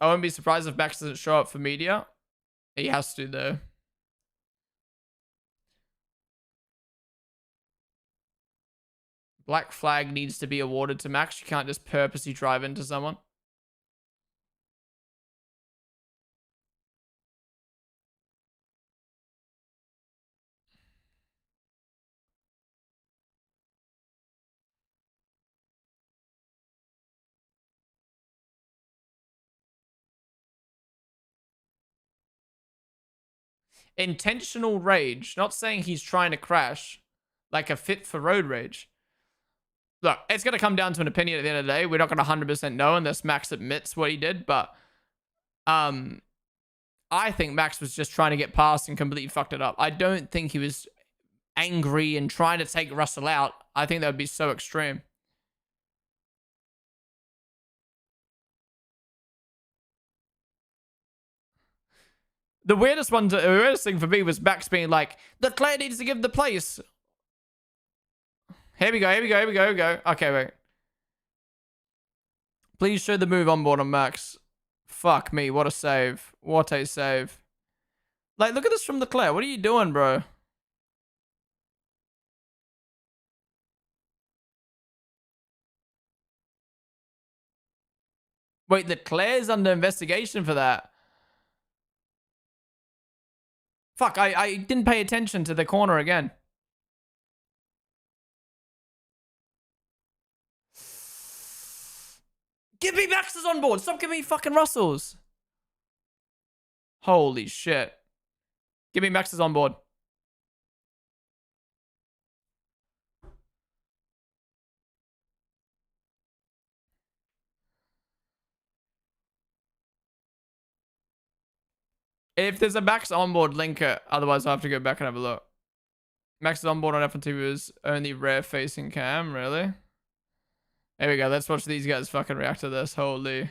I wouldn't be surprised if Max doesn't show up for media. He has to, though. Black flag needs to be awarded to Max. You can't just purposely drive into someone. Intentional rage. Not saying he's trying to crash. Like a fit for road rage. Look, it's going to come down to an opinion at the end of the day. We're not going to 100% know unless Max admits what he did. But I think Max was just trying to get past and completely fucked it up. I don't think he was angry and trying to take Russell out. I think that would be so extreme. The weirdest thing for me was Max being like, Leclerc needs to give the place. Here we go. Okay, wait. Please show the move on board on Max. Fuck me, what a save. What a save. Like, look at this from Leclerc. What are you doing, bro? Wait, Leclerc's under investigation for that. Fuck, I didn't pay attention to the corner again. Give me Max's on board. Stop giving me fucking Russells. Holy shit. Give me Max's on board. If there's a Max onboard, link it. Otherwise, I'll have to go back and have a look. Max's onboard on F1 TV was only rare facing cam. Really? There we go. Let's watch these guys fucking react to this. Holy.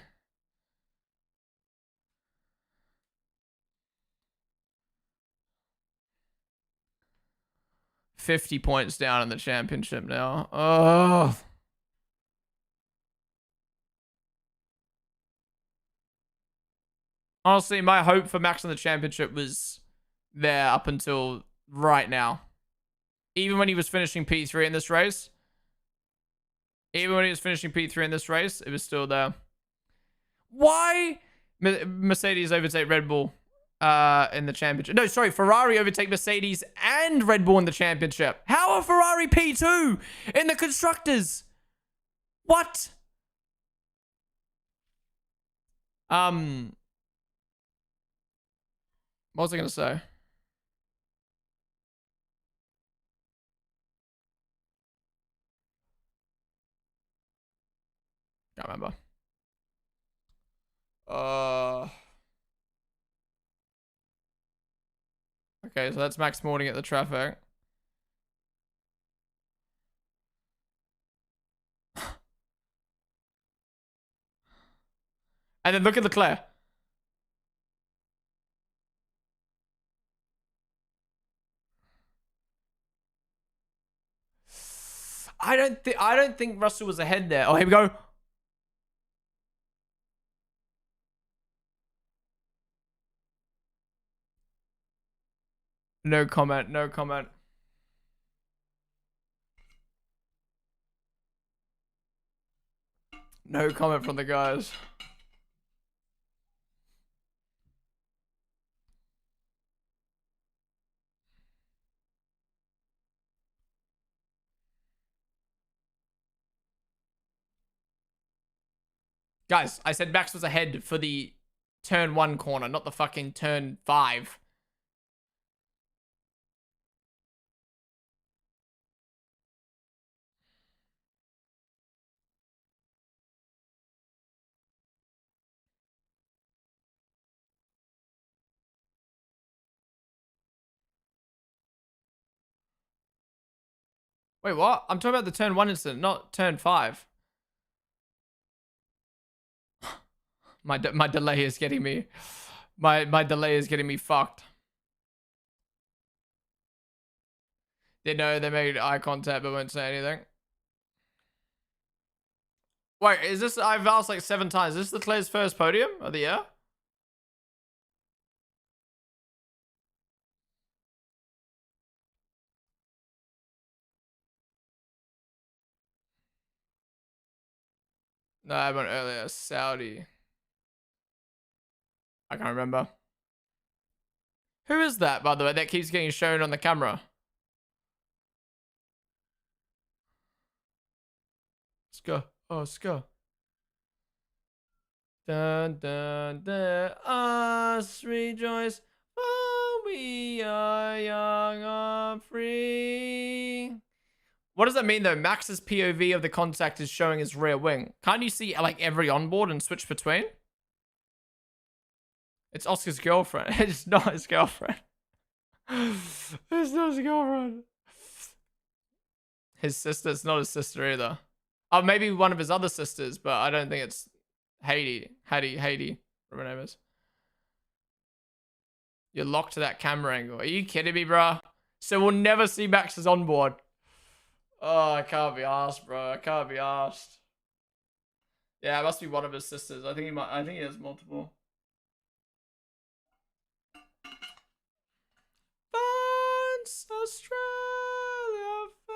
$50 points down in the championship now. Oh. Honestly, my hope for Max in the championship was there up until right now. Even when he was finishing P3 in this race. Even when he was finishing P3 in this race, it was still there. Why Mercedes overtake Red Bull in the championship? No, sorry, Ferrari overtake Mercedes and Red Bull in the championship. How are Ferrari P2 in the constructors? What? What was I gonna say? Can't remember. Okay, so that's Max Morning at the traffic. And then look at Leclerc. I don't think Russell was ahead there. Oh, here we go. No comment. No comment. No comment from the guys. Guys, I said Max was ahead for the turn 1 corner, not the fucking turn 5. Wait, what? I'm talking about the turn 1 incident, not turn 5. My delay is getting me. My delay is getting me fucked. They know they made eye contact but won't say anything. Wait, is this? I've asked like 7 times. Is this Leclerc's first podium of the year? No, I went earlier. Saudi. I can't remember. Who is that, by the way, that keeps getting shown on the camera? Let's go. Oh, let's go. Dun, dun, dun. Us rejoice. Oh, we are young and free. What does that mean, though? Max's POV of the contact is showing his rear wing. Can't you see, like, every onboard and switch between? It's Oscar's girlfriend. It's not his girlfriend. It's not his girlfriend. His sister. It's not his sister either. Oh, maybe one of his other sisters, but I don't think it's Haiti, whatever her name is. You're locked to that camera angle. Are you kidding me, bro? So we'll never see Max's onboard. Oh, I can't be asked, bro. I can't be asked. Yeah, it must be one of his sisters. I think he has multiple. Once Australia fair.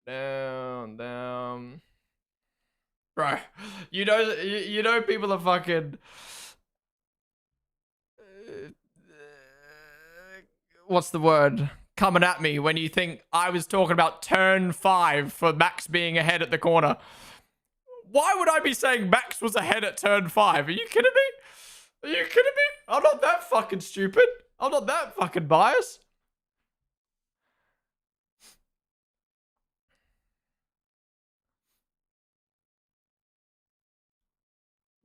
Down. Bro, you know people are fucking... what's the word? Coming at me when you think I was talking about turn 5 for Max being ahead at the corner. Why would I be saying Max was ahead at turn 5? Are you kidding me? Are you kidding me? I'm not that fucking stupid. I'm not that fucking biased.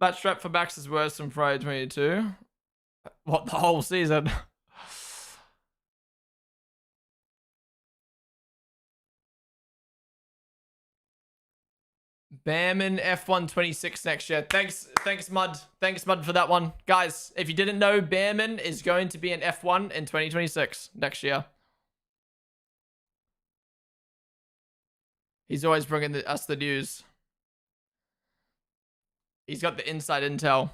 That strap for Max is worse than Friday 22. What, the whole season? Behrman F1 26 next year. Thanks, Mud. Thanks, Mud, for that one. Guys, if you didn't know, Behrman is going to be an F1 in 2026 next year. He's always bringing us the news. He's got the inside intel.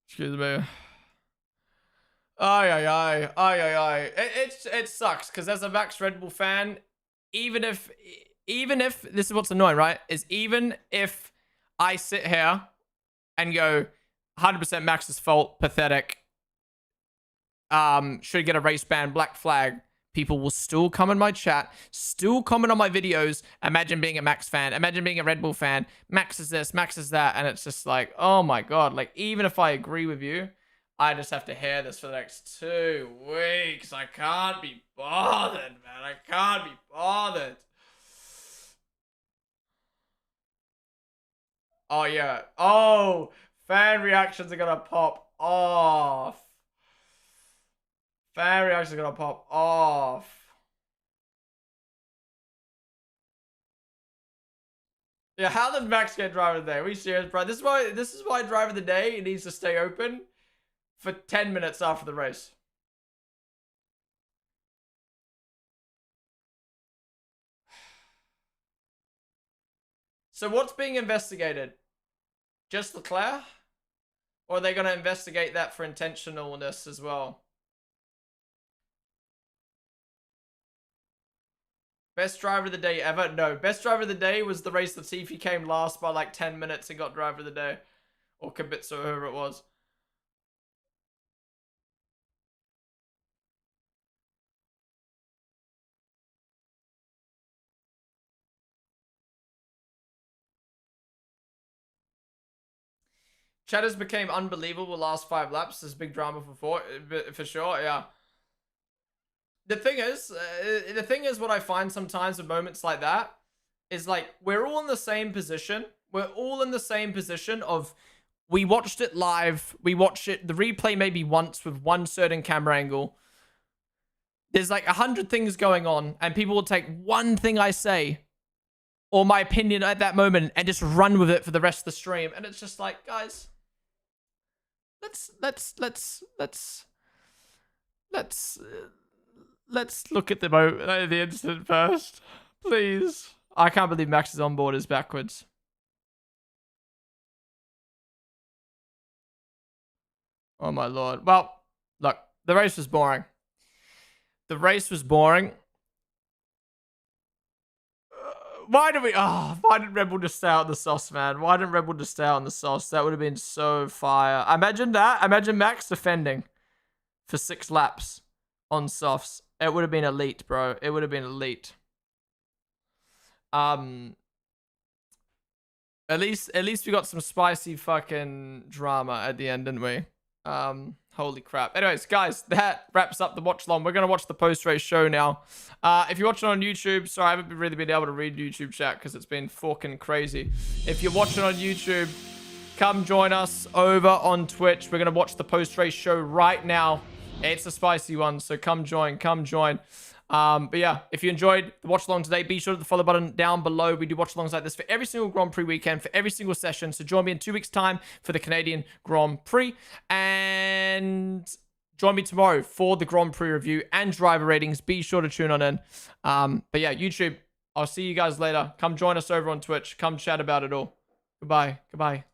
Excuse me. Ay. It sucks because as a Max Red Bull fan, even if this is what's annoying, right? Is even if I sit here and go 100% Max's fault, pathetic, should get a race ban, black flag, people will still come in my chat, still comment on my videos. Imagine being a Max fan, imagine being a Red Bull fan. Max is this, Max is that, and it's just like, oh my god, like even if I agree with you, I just have to hear this for the next 2 weeks. I can't be bothered, man. I can't be bothered. Oh, yeah. Oh, fan reactions are gonna pop off. Fan reactions are gonna pop off. Yeah, how did Max get driver of the day? Are we serious, bro? This is why driver of the day needs to stay open for 10 minutes after the race. So what's being investigated? Just Leclerc? Or are they going to investigate that for intentionalness as well? Best driver of the day ever? No. Best driver of the day was the race that Latifi came last by like 10 minutes and got driver of the day. Or Kubica, or whoever it was. Cheddars became unbelievable the last 5 laps. There's big drama for sure, yeah. The thing is, what I find sometimes with moments like that is like we're all in the same position. We're all in the same position of we watched it live. We watched it the replay maybe once with one certain camera angle. There's like 100 things going on, and people will take one thing I say or my opinion at that moment and just run with it for the rest of the stream. And it's just like, guys, let's look at the incident first, please. I can't believe Max's onboard is backwards. Oh my lord. Well, look, the race was boring. The race was boring. Why did Red Bull just stay out in the sauce, man? Why didn't Red Bull just stay out in the sauce? That would have been so fire. Imagine that. Imagine Max defending for 6 laps on softs. It would have been elite, bro. It would have been elite. At least we got some spicy fucking drama at the end, didn't we? Holy crap. Anyways, guys, that wraps up the watch along. We're going to watch the post-race show now. If you're watching on YouTube, sorry, I haven't really been able to read YouTube chat because it's been fucking crazy. If you're watching on YouTube, come join us over on Twitch. We're going to watch the post-race show right now. It's a spicy one, so come join. But yeah, if you enjoyed the watch along today, be sure to hit the follow button down below. We do watch alongs like this for every single Grand Prix weekend, for every single session. So join me in 2 weeks' time for the Canadian Grand Prix. And join me tomorrow for the Grand Prix review and driver ratings. Be sure to tune on in. But yeah, YouTube, I'll see you guys later. Come join us over on Twitch. Come chat about it all. Goodbye.